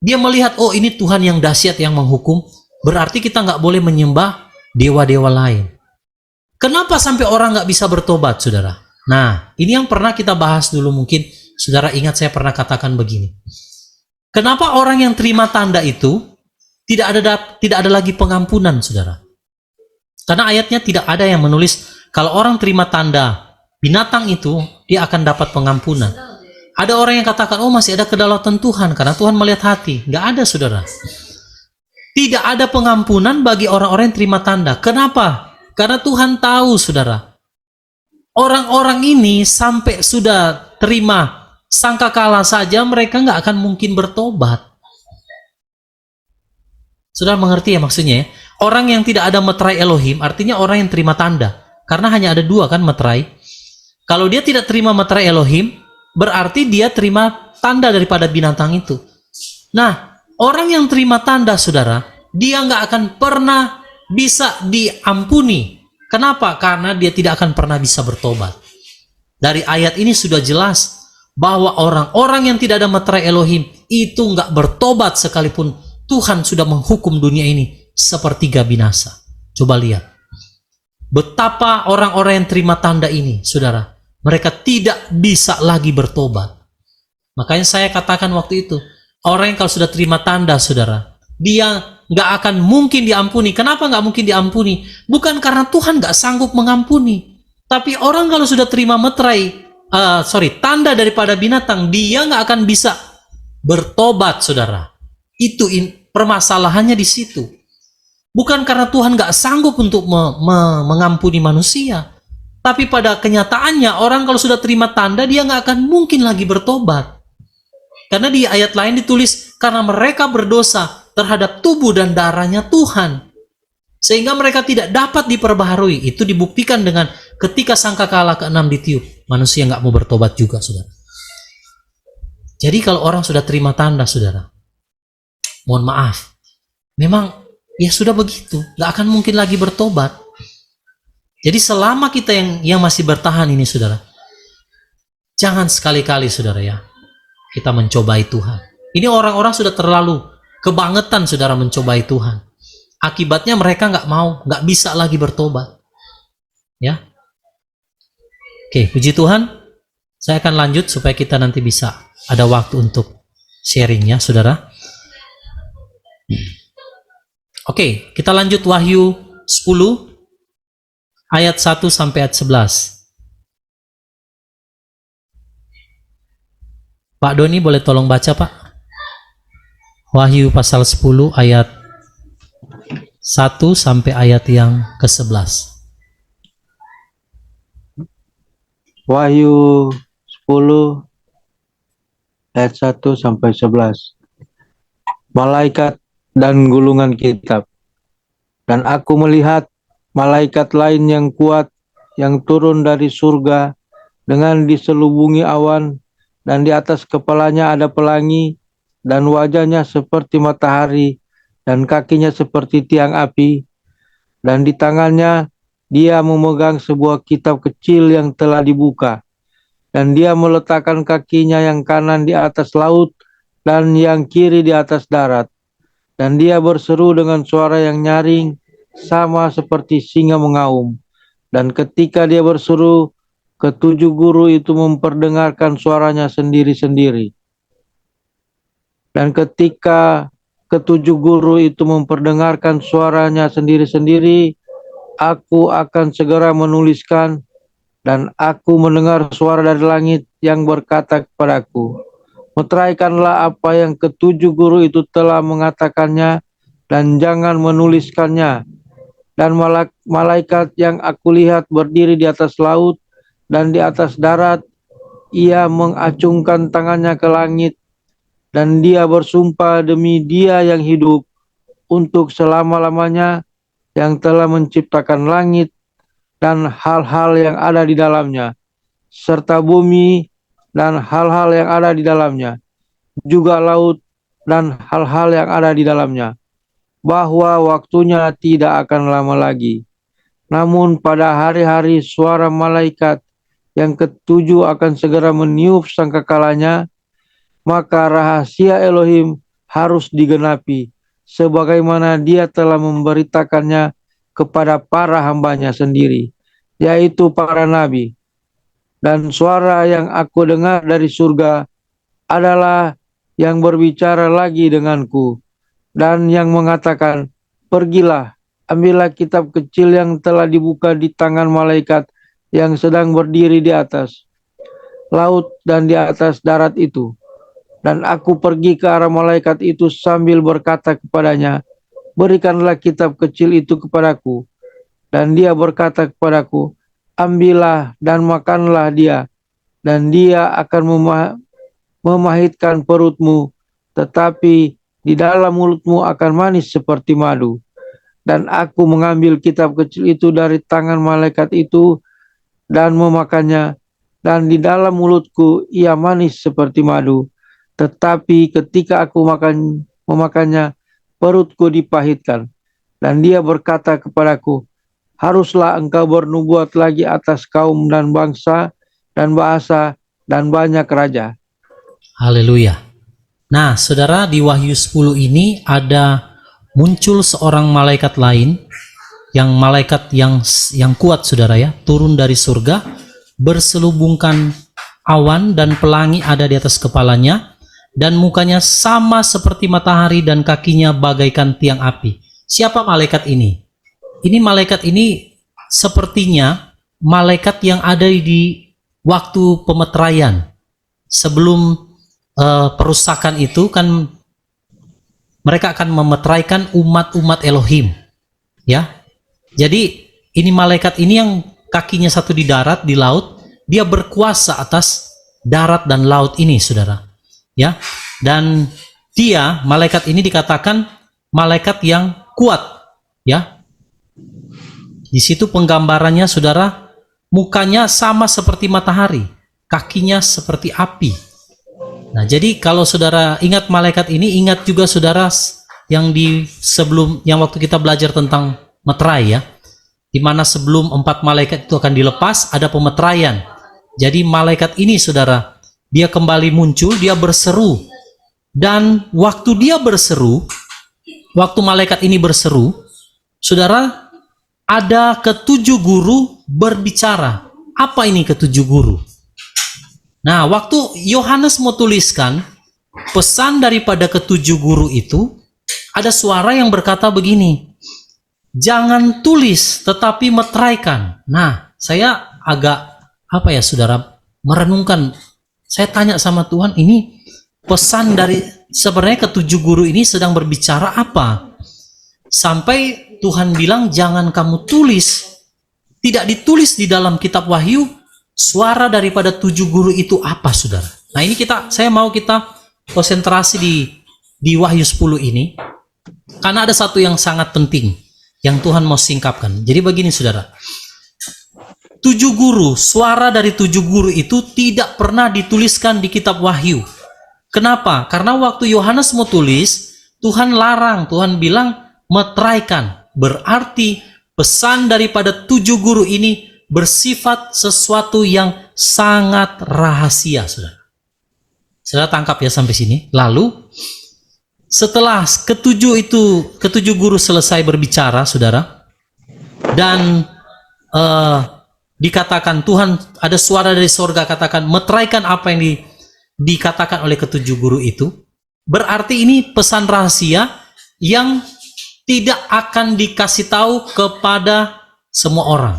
dia melihat, oh ini Tuhan yang dahsyat yang menghukum, berarti kita nggak boleh menyembah dewa-dewa lain. Kenapa sampai orang nggak bisa bertobat, saudara? Nah, ini yang pernah kita bahas dulu, mungkin saudara ingat saya pernah katakan begini. Kenapa orang yang terima tanda itu tidak ada lagi pengampunan, saudara? Karena ayatnya tidak ada yang menulis kalau orang terima tanda binatang itu, dia akan dapat pengampunan. Ada orang yang katakan, oh masih ada kedaulatan Tuhan, karena Tuhan melihat hati. Nggak ada, saudara. Tidak ada pengampunan bagi orang-orang yang terima tanda. Kenapa? Karena Tuhan tahu, saudara. Orang-orang ini sampai sudah terima sangkakala saja, mereka nggak akan mungkin bertobat. Saudara mengerti ya maksudnya ya? Orang yang tidak ada meterai Elohim, artinya orang yang terima tanda. Karena hanya ada 2 kan meterai. Kalau dia tidak terima meterai Elohim, berarti dia terima tanda daripada binatang itu. Nah, orang yang terima tanda, saudara, dia nggak akan pernah bisa diampuni. Kenapa? Karena dia tidak akan pernah bisa bertobat. Dari ayat ini sudah jelas bahwa orang-orang yang tidak ada meterai Elohim itu nggak bertobat sekalipun Tuhan sudah menghukum dunia ini 1/3 binasa. Coba lihat. Betapa orang-orang yang terima tanda ini, saudara, mereka tidak bisa lagi bertobat. Makanya saya katakan waktu itu, orang yang kalau sudah terima tanda, saudara, dia nggak akan mungkin diampuni. Kenapa nggak mungkin diampuni? Bukan karena Tuhan nggak sanggup mengampuni, tapi orang kalau sudah terima tanda daripada binatang, dia nggak akan bisa bertobat, saudara. Itu permasalahannya di situ. Bukan karena Tuhan nggak sanggup untuk mengampuni manusia, tapi pada kenyataannya orang kalau sudah terima tanda, dia nggak akan mungkin lagi bertobat. Karena di ayat lain ditulis, karena mereka berdosa terhadap tubuh dan darahnya Tuhan, sehingga mereka tidak dapat diperbaharui. Itu dibuktikan dengan ketika sangkakala ke-6 ditiup, manusia nggak mau bertobat juga, saudara. Jadi kalau orang sudah terima tanda, saudara, mohon maaf, memang ya sudah begitu, nggak akan mungkin lagi bertobat. Jadi selama kita yang masih bertahan ini, saudara, jangan sekali-kali, saudara ya, kita mencobai Tuhan. Ini orang-orang sudah terlalu kebangetan, saudara, mencobai Tuhan. Akibatnya mereka nggak bisa lagi bertobat. Ya, oke, puji Tuhan. Saya akan lanjut supaya kita nanti bisa ada waktu untuk sharing ya, saudara. Oke, kita lanjut Wahyu 10 ayat 1 sampai ayat 11. Pak Doni boleh tolong baca, Pak? Wahyu pasal 10 ayat 1 sampai ayat yang ke-11. Wahyu 10 ayat 1 sampai 11. Malaikat dan gulungan kitab. Dan aku melihat malaikat lain yang kuat yang turun dari surga dengan diselubungi awan, dan di atas kepalanya ada pelangi, dan wajahnya seperti matahari, dan kakinya seperti tiang api, dan di tangannya dia memegang sebuah kitab kecil yang telah dibuka, dan dia meletakkan kakinya yang kanan di atas laut dan yang kiri di atas darat. Dan dia berseru dengan suara yang nyaring, sama seperti singa mengaum. Dan ketika dia berseru, ketujuh guru itu memperdengarkan suaranya sendiri-sendiri. Dan ketika ketujuh guru itu memperdengarkan suaranya sendiri-sendiri, aku akan segera menuliskan, dan aku mendengar suara dari langit yang berkata kepadaku, meteraikanlah apa yang ketujuh guru itu telah mengatakannya, dan jangan menuliskannya. Dan malaikat yang aku lihat berdiri di atas laut dan di atas darat, ia mengacungkan tangannya ke langit, dan dia bersumpah demi Dia yang hidup untuk selama-lamanya, yang telah menciptakan langit dan hal-hal yang ada di dalamnya, serta bumi dan hal-hal yang ada di dalamnya, juga laut dan hal-hal yang ada di dalamnya, bahwa waktunya tidak akan lama lagi. Namun pada hari-hari suara malaikat yang ketujuh akan segera meniup sangkakalanya, maka rahasia Elohim harus digenapi, sebagaimana Dia telah memberitakannya kepada para hambanya sendiri, yaitu para nabi. Dan suara yang aku dengar dari surga adalah yang berbicara lagi denganku, dan yang mengatakan, pergilah, ambillah kitab kecil yang telah dibuka di tangan malaikat yang sedang berdiri di atas laut dan di atas darat itu. Dan aku pergi ke arah malaikat itu sambil berkata kepadanya, berikanlah kitab kecil itu kepadaku. Dan dia berkata kepadaku, ambillah dan makanlah dia, dan dia akan memahitkan perutmu, tetapi di dalam mulutmu akan manis seperti madu. Dan aku mengambil kitab kecil itu dari tangan malaikat itu dan memakannya, dan di dalam mulutku ia manis seperti madu. Tetapi ketika aku memakannya, perutku dipahitkan. Dan dia berkata kepadaku, haruslah engkau bernubuat lagi atas kaum dan bangsa dan bahasa dan banyak raja. Haleluya. Nah, saudara, di Wahyu 10 ini ada muncul seorang malaikat lain, yang malaikat yang kuat, saudara ya, turun dari surga, berselubungkan awan dan pelangi ada di atas kepalanya, dan mukanya sama seperti matahari dan kakinya bagaikan tiang api. Siapa malaikat ini? Ini malaikat ini sepertinya malaikat yang ada di waktu pemeteraian. Sebelum perusakan itu kan mereka akan memeteraikan umat-umat Elohim. Ya. Jadi ini malaikat ini yang kakinya satu di darat, di laut, dia berkuasa atas darat dan laut ini, saudara. Ya, dan dia, malaikat ini dikatakan malaikat yang kuat, ya. Di situ penggambarannya, saudara, mukanya sama seperti matahari, kakinya seperti api. Nah, jadi kalau saudara ingat malaikat ini, ingat juga saudara yang yang waktu kita belajar tentang meterai, ya, di mana sebelum 4 malaikat itu akan dilepas, ada pemeteraian. Jadi malaikat ini, saudara, dia kembali muncul, dia berseru. Dan waktu dia berseru, waktu malaikat ini berseru, saudara, ada ketujuh guru berbicara. Apa ini ketujuh guru? Nah, waktu Yohanes mau tuliskan pesan daripada ketujuh guru itu ada suara yang berkata begini, jangan tulis tetapi meteraikan. Nah, saya agak saudara, merenungkan. Saya tanya sama Tuhan, ini pesan dari sebenarnya ketujuh guru ini sedang berbicara apa? Sampai Tuhan bilang jangan kamu tulis, tidak ditulis di dalam kitab Wahyu. Suara daripada tujuh guru itu apa, saudara? Nah, ini saya mau kita konsentrasi di Wahyu 10 ini, karena ada satu yang sangat penting yang Tuhan mau singkapkan. Jadi begini, saudara, tujuh guru, suara dari tujuh guru itu tidak pernah dituliskan di kitab Wahyu. Kenapa? Karena waktu Yohanes mau tulis, Tuhan larang, Tuhan bilang meteraikan. Berarti pesan daripada tujuh guru ini bersifat sesuatu yang sangat rahasia, saudara. Saudara tangkap ya sampai sini. Lalu setelah ketujuh guru selesai berbicara, saudara, dan dikatakan Tuhan, ada suara dari sorga katakan meteraikan apa yang dikatakan oleh ketujuh guru itu. Berarti ini pesan rahasia yang tidak akan dikasih tahu kepada semua orang.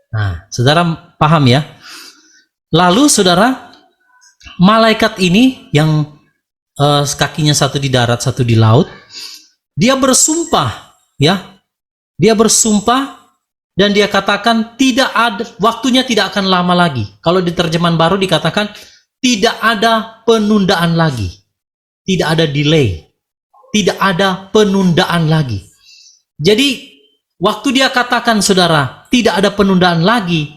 Nah, saudara paham ya? Lalu saudara, malaikat ini yang kakinya satu di darat, satu di laut, dia bersumpah, ya. Dia bersumpah dan dia katakan tidak ada, waktunya tidak akan lama lagi. Kalau di terjemahan baru dikatakan tidak ada penundaan lagi. Tidak ada delay. Tidak ada penundaan lagi. Jadi waktu dia katakan, saudara, tidak ada penundaan lagi,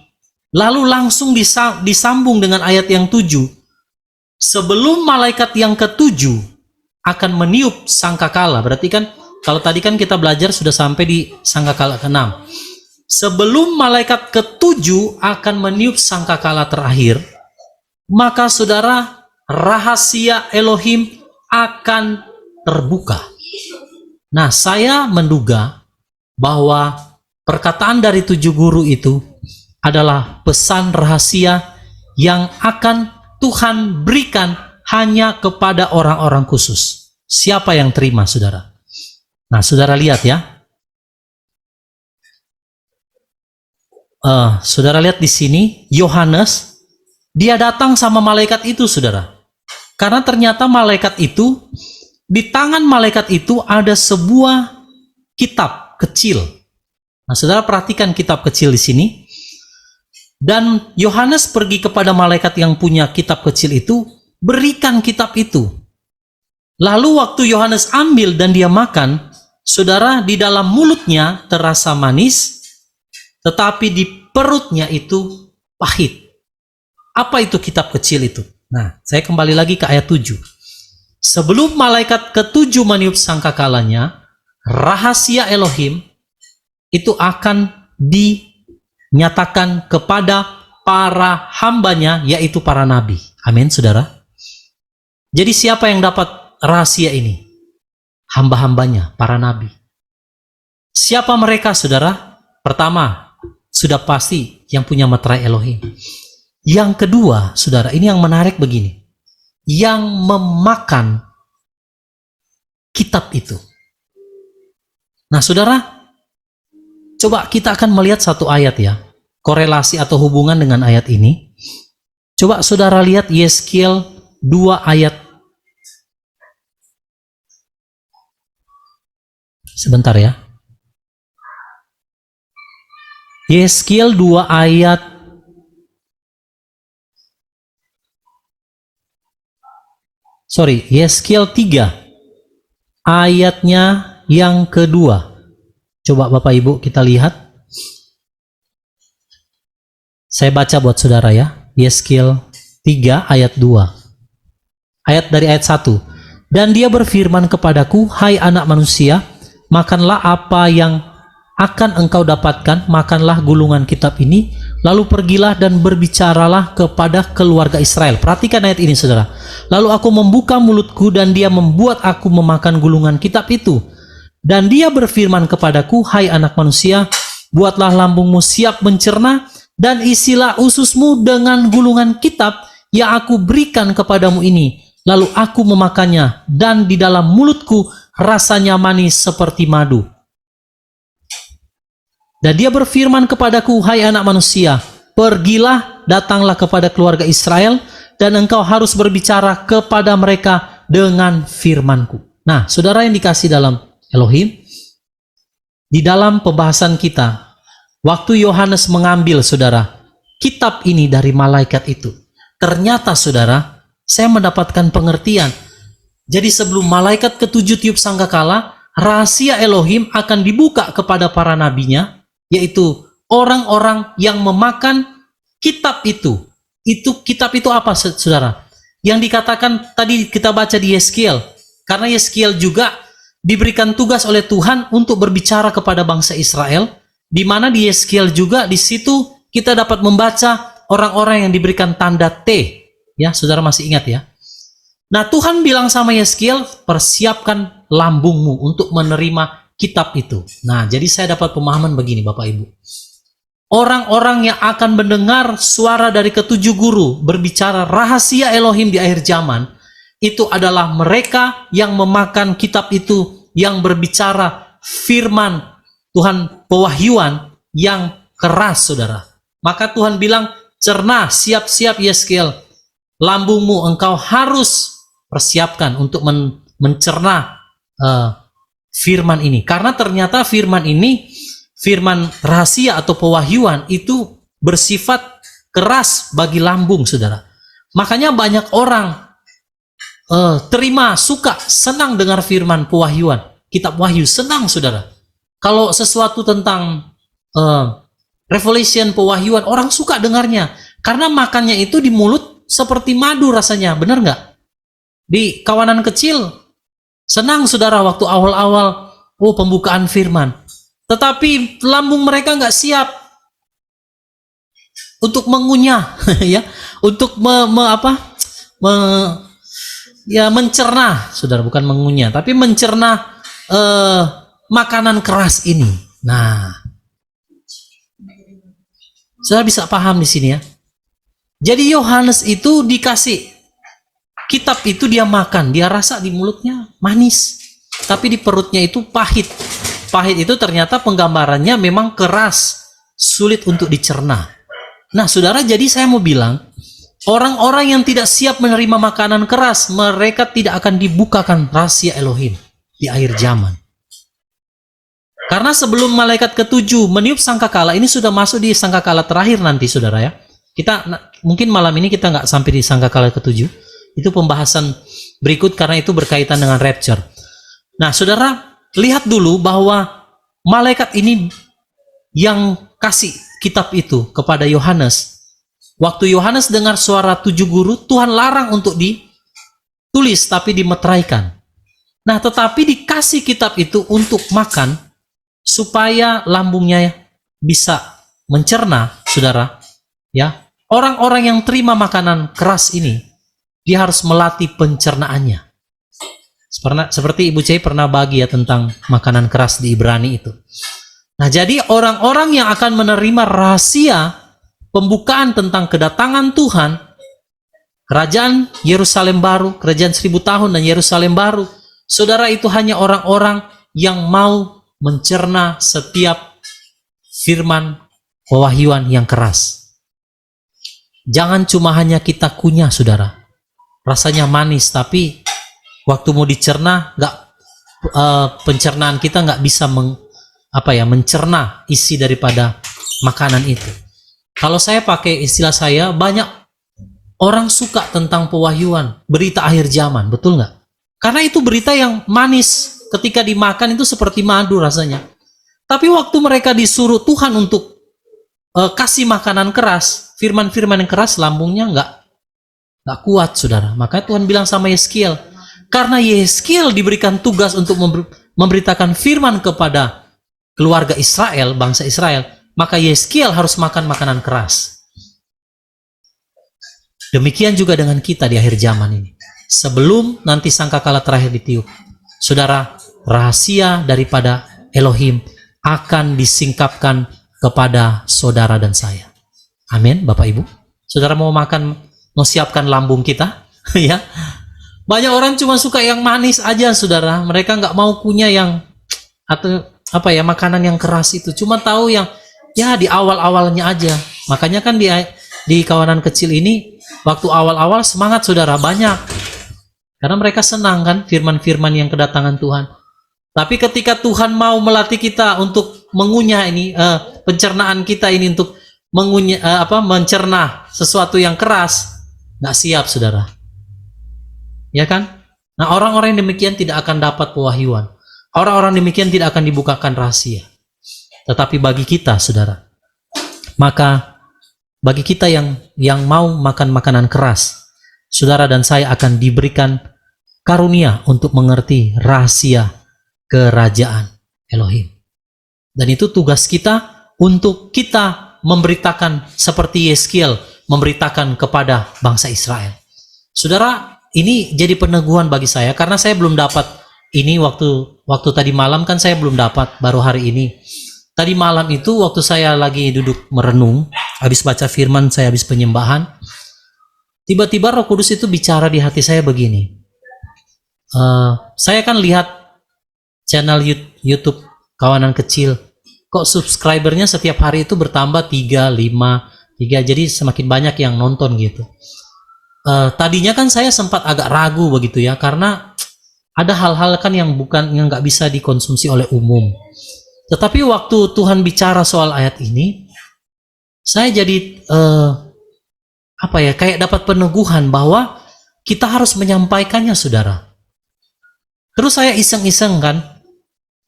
lalu langsung disambung dengan ayat yang 7. Sebelum malaikat yang ke-7 akan meniup sangkakala. Berarti kan kalau tadi kan kita belajar sudah sampai di sangkakala ke-6. Sebelum malaikat ke-7 akan meniup sangkakala terakhir, maka saudara, rahasia Elohim akan terbuka. Nah, saya menduga bahwa perkataan dari tujuh guru itu adalah pesan rahasia yang akan Tuhan berikan hanya kepada orang-orang khusus. Siapa yang terima, saudara? Nah, saudara lihat ya. Saudara lihat di sini, Yohanes, dia datang sama malaikat itu, saudara. Karena ternyata malaikat itu, di tangan malaikat itu ada sebuah kitab kecil. Nah, saudara perhatikan kitab kecil di sini. Dan Yohanes pergi kepada malaikat yang punya kitab kecil itu, berikan kitab itu. Lalu waktu Yohanes ambil dan dia makan, saudara, di dalam mulutnya terasa manis, tetapi di perutnya itu pahit. Apa itu kitab kecil itu? Nah, saya kembali lagi ke ayat 7. Sebelum malaikat ke-7 meniup sangkakalanya, rahasia Elohim itu akan dinyatakan kepada para hambanya, yaitu para nabi. Amin, saudara. Jadi siapa yang dapat rahasia ini? Hamba-hambanya, para nabi. Siapa mereka, saudara? Pertama, sudah pasti yang punya meterai Elohim. Yang kedua, saudara, ini yang menarik begini. Yang memakan kitab itu. Nah, saudara, coba kita akan melihat satu ayat ya. Korelasi atau hubungan dengan ayat ini. Coba saudara lihat Yeskiel 2 ayat. Sebentar ya. Yeskiel 2 ayat Yeskiel 3 ayatnya yang kedua. Coba Bapak Ibu kita lihat. Saya baca buat saudara ya. Yeskiel 3 ayat 2. Dari ayat 1. Dan dia berfirman kepadaku, hai anak manusia, makanlah apa yang akan engkau dapatkan, makanlah gulungan kitab ini, lalu pergilah dan berbicaralah kepada keluarga Israel. Perhatikan ayat ini, saudara. Lalu aku membuka mulutku dan dia membuat aku memakan gulungan kitab itu. Dan dia berfirman kepadaku, hai anak manusia, buatlah lambungmu siap mencerna dan isilah ususmu dengan gulungan kitab yang aku berikan kepadamu ini. Lalu aku memakannya dan di dalam mulutku rasanya manis seperti madu. Dan dia berfirman kepadaku, hai anak manusia, pergilah, datanglah kepada keluarga Israel, dan engkau harus berbicara kepada mereka dengan firmanku. Nah, saudara yang dikasih dalam Elohim, di dalam pembahasan kita, waktu Yohanes mengambil, saudara, kitab ini dari malaikat itu, ternyata, saudara, saya mendapatkan pengertian. Jadi sebelum malaikat ketujuh tiup sangkakala, rahasia Elohim akan dibuka kepada para nabinya, yaitu orang-orang yang memakan kitab itu. Kitab itu apa, saudara? Yang dikatakan tadi kita baca di Yeskiel. Karena Yeskiel juga diberikan tugas oleh Tuhan untuk berbicara kepada bangsa Israel, di mana di Yeskiel juga di situ kita dapat membaca orang-orang yang diberikan tanda T. Ya, saudara masih ingat ya? Nah, Tuhan bilang sama Yeskiel, persiapkan lambungmu untuk menerima kitab itu. Nah, jadi saya dapat pemahaman begini, Bapak Ibu. Orang-orang yang akan mendengar suara dari ketujuh guru berbicara rahasia Elohim di akhir zaman, itu adalah mereka yang memakan kitab itu, yang berbicara firman Tuhan, pewahyuan yang keras, saudara. Maka Tuhan bilang, cerna, siap-siap Yeskiel, lambungmu engkau harus persiapkan untuk mencerna firman ini. Karena ternyata firman ini, firman rahasia atau pewahyuan itu bersifat keras bagi lambung, saudara. Makanya banyak orang terima, suka, senang dengar firman pewahyuan, kitab wahyu, senang, saudara. Kalau sesuatu tentang revelation, pewahyuan, orang suka dengarnya. Karena makannya itu di mulut seperti madu rasanya, benar nggak? Di kawanan kecil, senang, saudara, waktu awal-awal, pembukaan firman. Tetapi lambung mereka nggak siap untuk mengunyah, ya, untuk mencerna, saudara, bukan mengunyah, tapi mencerna makanan keras ini. Nah, saudara bisa paham di sini ya. Jadi Yohanes itu dikasih kitab itu, dia makan, dia rasa di mulutnya manis, tapi di perutnya itu pahit. Pahit itu ternyata penggambarannya memang keras, sulit untuk dicerna. Nah, saudara, jadi saya mau bilang, orang-orang yang tidak siap menerima makanan keras, mereka tidak akan dibukakan rahasia Elohim di akhir zaman. Karena sebelum malaikat ketujuh meniup sangkakala, ini sudah masuk di sangkakala terakhir nanti, saudara ya. Kita mungkin malam ini kita nggak sampai di sangkakala ketujuh. Itu pembahasan berikut karena itu berkaitan dengan rapture. Nah, saudara, lihat dulu bahwa malaikat ini yang kasih kitab itu kepada Yohanes. Waktu Yohanes dengar suara tujuh guru, Tuhan larang untuk ditulis tapi dimeteraikan. Nah, tetapi dikasih kitab itu untuk makan supaya lambungnya bisa mencerna, saudara. Ya, orang-orang yang terima makanan keras ini, dia harus melatih pencernaannya. Seperti Ibu Cai pernah bagi ya tentang makanan keras di Ibrani itu. Nah, jadi orang-orang yang akan menerima rahasia pembukaan tentang kedatangan Tuhan, kerajaan Yerusalem baru, kerajaan 1000 tahun dan Yerusalem baru, saudara, itu hanya orang-orang yang mau mencerna setiap firman pewahyuan yang keras. Jangan cuma hanya kita kunyah, saudara. Rasanya manis, tapi waktu mau dicerna, pencernaan kita nggak bisa mencerna isi daripada makanan itu. Kalau saya pakai istilah saya, banyak orang suka tentang pewahyuan, berita akhir zaman, betul nggak? Karena itu berita yang manis, ketika dimakan itu seperti madu rasanya. Tapi waktu mereka disuruh Tuhan untuk kasih makanan keras, firman-firman yang keras, lambungnya nggak kuat, saudara. Maka Tuhan bilang sama Yeskiel, karena Yeskiel diberikan tugas untuk memberitakan firman kepada keluarga Israel, bangsa Israel, maka Yeskiel harus makan makanan keras. Demikian juga dengan kita di akhir zaman ini. Sebelum nanti sangkakala terakhir ditiup, saudara, rahasia daripada Elohim akan disingkapkan kepada saudara dan saya. Amin, Bapak Ibu. Saudara mau siapkan lambung kita, ya. Banyak orang cuma suka yang manis aja, saudara. Mereka nggak mau punya yang atau apa ya, makanan yang keras itu. Cuma tahu yang ya di awal-awalnya aja. Makanya kan di kawanan kecil ini waktu awal-awal semangat, saudara, banyak. Karena mereka senang kan firman-firman yang kedatangan Tuhan. Tapi ketika Tuhan mau melatih kita untuk mengunyah ini, pencernaan kita ini untuk mencerna sesuatu yang keras, nggak siap, saudara. Ya kan? Nah, orang-orang yang demikian tidak akan dapat pewahyuan. Orang-orang demikian tidak akan dibukakan rahasia. Tetapi bagi kita, saudara, maka bagi kita yang mau makan makanan keras, saudara dan saya akan diberikan karunia untuk mengerti rahasia kerajaan Elohim. Dan itu tugas kita untuk kita memberitakan seperti Yeskiel memberitakan kepada bangsa Israel. Saudara, ini jadi peneguhan bagi saya karena saya belum dapat ini waktu tadi malam kan saya belum dapat, baru hari ini. Tadi malam itu waktu saya lagi duduk merenung, habis baca firman, saya habis penyembahan, tiba-tiba Roh Kudus itu bicara di hati saya begini. Saya kan lihat channel YouTube kawanan kecil, kok subscribernya setiap hari itu bertambah 3, 5, 3, jadi semakin banyak yang nonton gitu. Tadinya kan saya sempat agak ragu begitu ya, karena ada hal-hal kan yang nggak bisa dikonsumsi oleh umum. Tetapi waktu Tuhan bicara soal ayat ini, saya jadi kayak dapat peneguhan bahwa kita harus menyampaikannya, saudara. Terus saya iseng-iseng kan,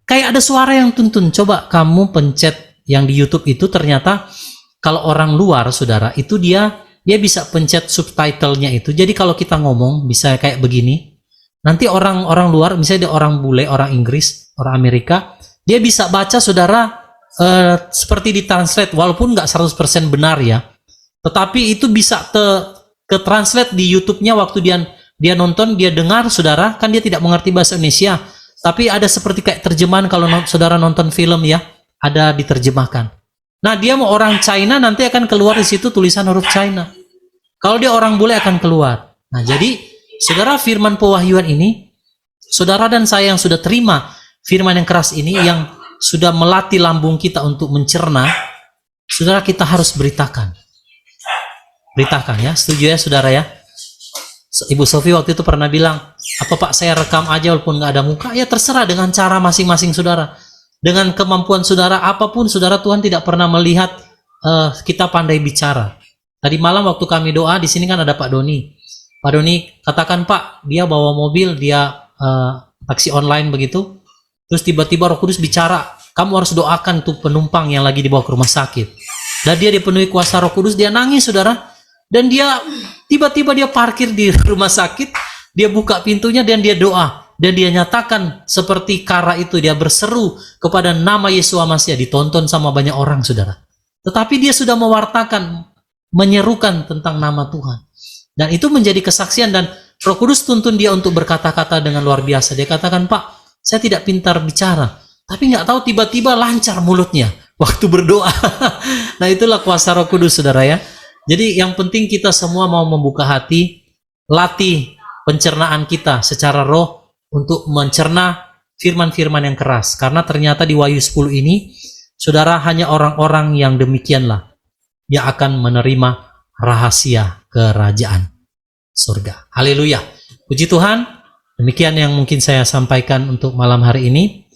kayak ada suara yang tuntun. Coba kamu pencet yang di YouTube itu, ternyata kalau orang luar, saudara, itu dia bisa pencet subtitlenya itu. Jadi kalau kita ngomong bisa kayak begini. Nanti orang luar, misalnya dia orang bule, orang Inggris, orang Amerika, dia bisa baca, saudara, seperti ditranslate, walaupun nggak 100% benar ya. Tetapi itu bisa ke translate di YouTube-nya waktu dia nonton, dia dengar, saudara, kan dia tidak mengerti bahasa Indonesia. Tapi ada seperti kayak terjemahan kalau saudara nonton film ya, ada diterjemahkan. Nah, dia mau orang China, nanti akan keluar di situ tulisan huruf China. Kalau dia orang bule akan keluar. Nah, jadi saudara, firman pewahyuan ini, saudara dan saya yang sudah terima firman yang keras ini, yang sudah melatih lambung kita untuk mencerna, saudara, kita harus beritakan. Beritakan ya, setuju ya saudara ya? Ibu Sofi waktu itu pernah bilang, apa Pak saya rekam aja walaupun nggak ada muka? Ya terserah, dengan cara masing-masing saudara. Dengan kemampuan saudara, apapun saudara, Tuhan tidak pernah melihat kita pandai bicara. Tadi malam waktu kami doa, di sini kan ada Pak Doni. Pak Doni katakan, Pak, dia bawa mobil, dia taksi online begitu. Terus tiba-tiba Roh Kudus bicara, kamu harus doakan tuh penumpang yang lagi dibawa ke rumah sakit. Dan dia dipenuhi kuasa Roh Kudus, dia nangis, saudara. Dan dia tiba-tiba dia parkir di rumah sakit, dia buka pintunya dan dia doa. Dan dia nyatakan seperti Kara itu, dia berseru kepada nama Yesua Masih, ditonton sama banyak orang, saudara. Tetapi dia sudah mewartakan, menyerukan tentang nama Tuhan. Dan itu menjadi kesaksian, dan Roh Kudus tuntun dia untuk berkata-kata dengan luar biasa. Dia katakan, Pak, saya tidak pintar bicara, tapi nggak tahu tiba-tiba lancar mulutnya waktu berdoa. Nah, itulah kuasa Roh Kudus, saudara ya. Jadi yang penting kita semua mau membuka hati, latih pencernaan kita secara roh untuk mencerna firman-firman yang keras. Karena ternyata di Wahyu 10 ini, saudara, hanya orang-orang yang demikianlah yang akan menerima rahasia kerajaan surga. Haleluya. Puji Tuhan. Demikian yang mungkin saya sampaikan untuk malam hari ini.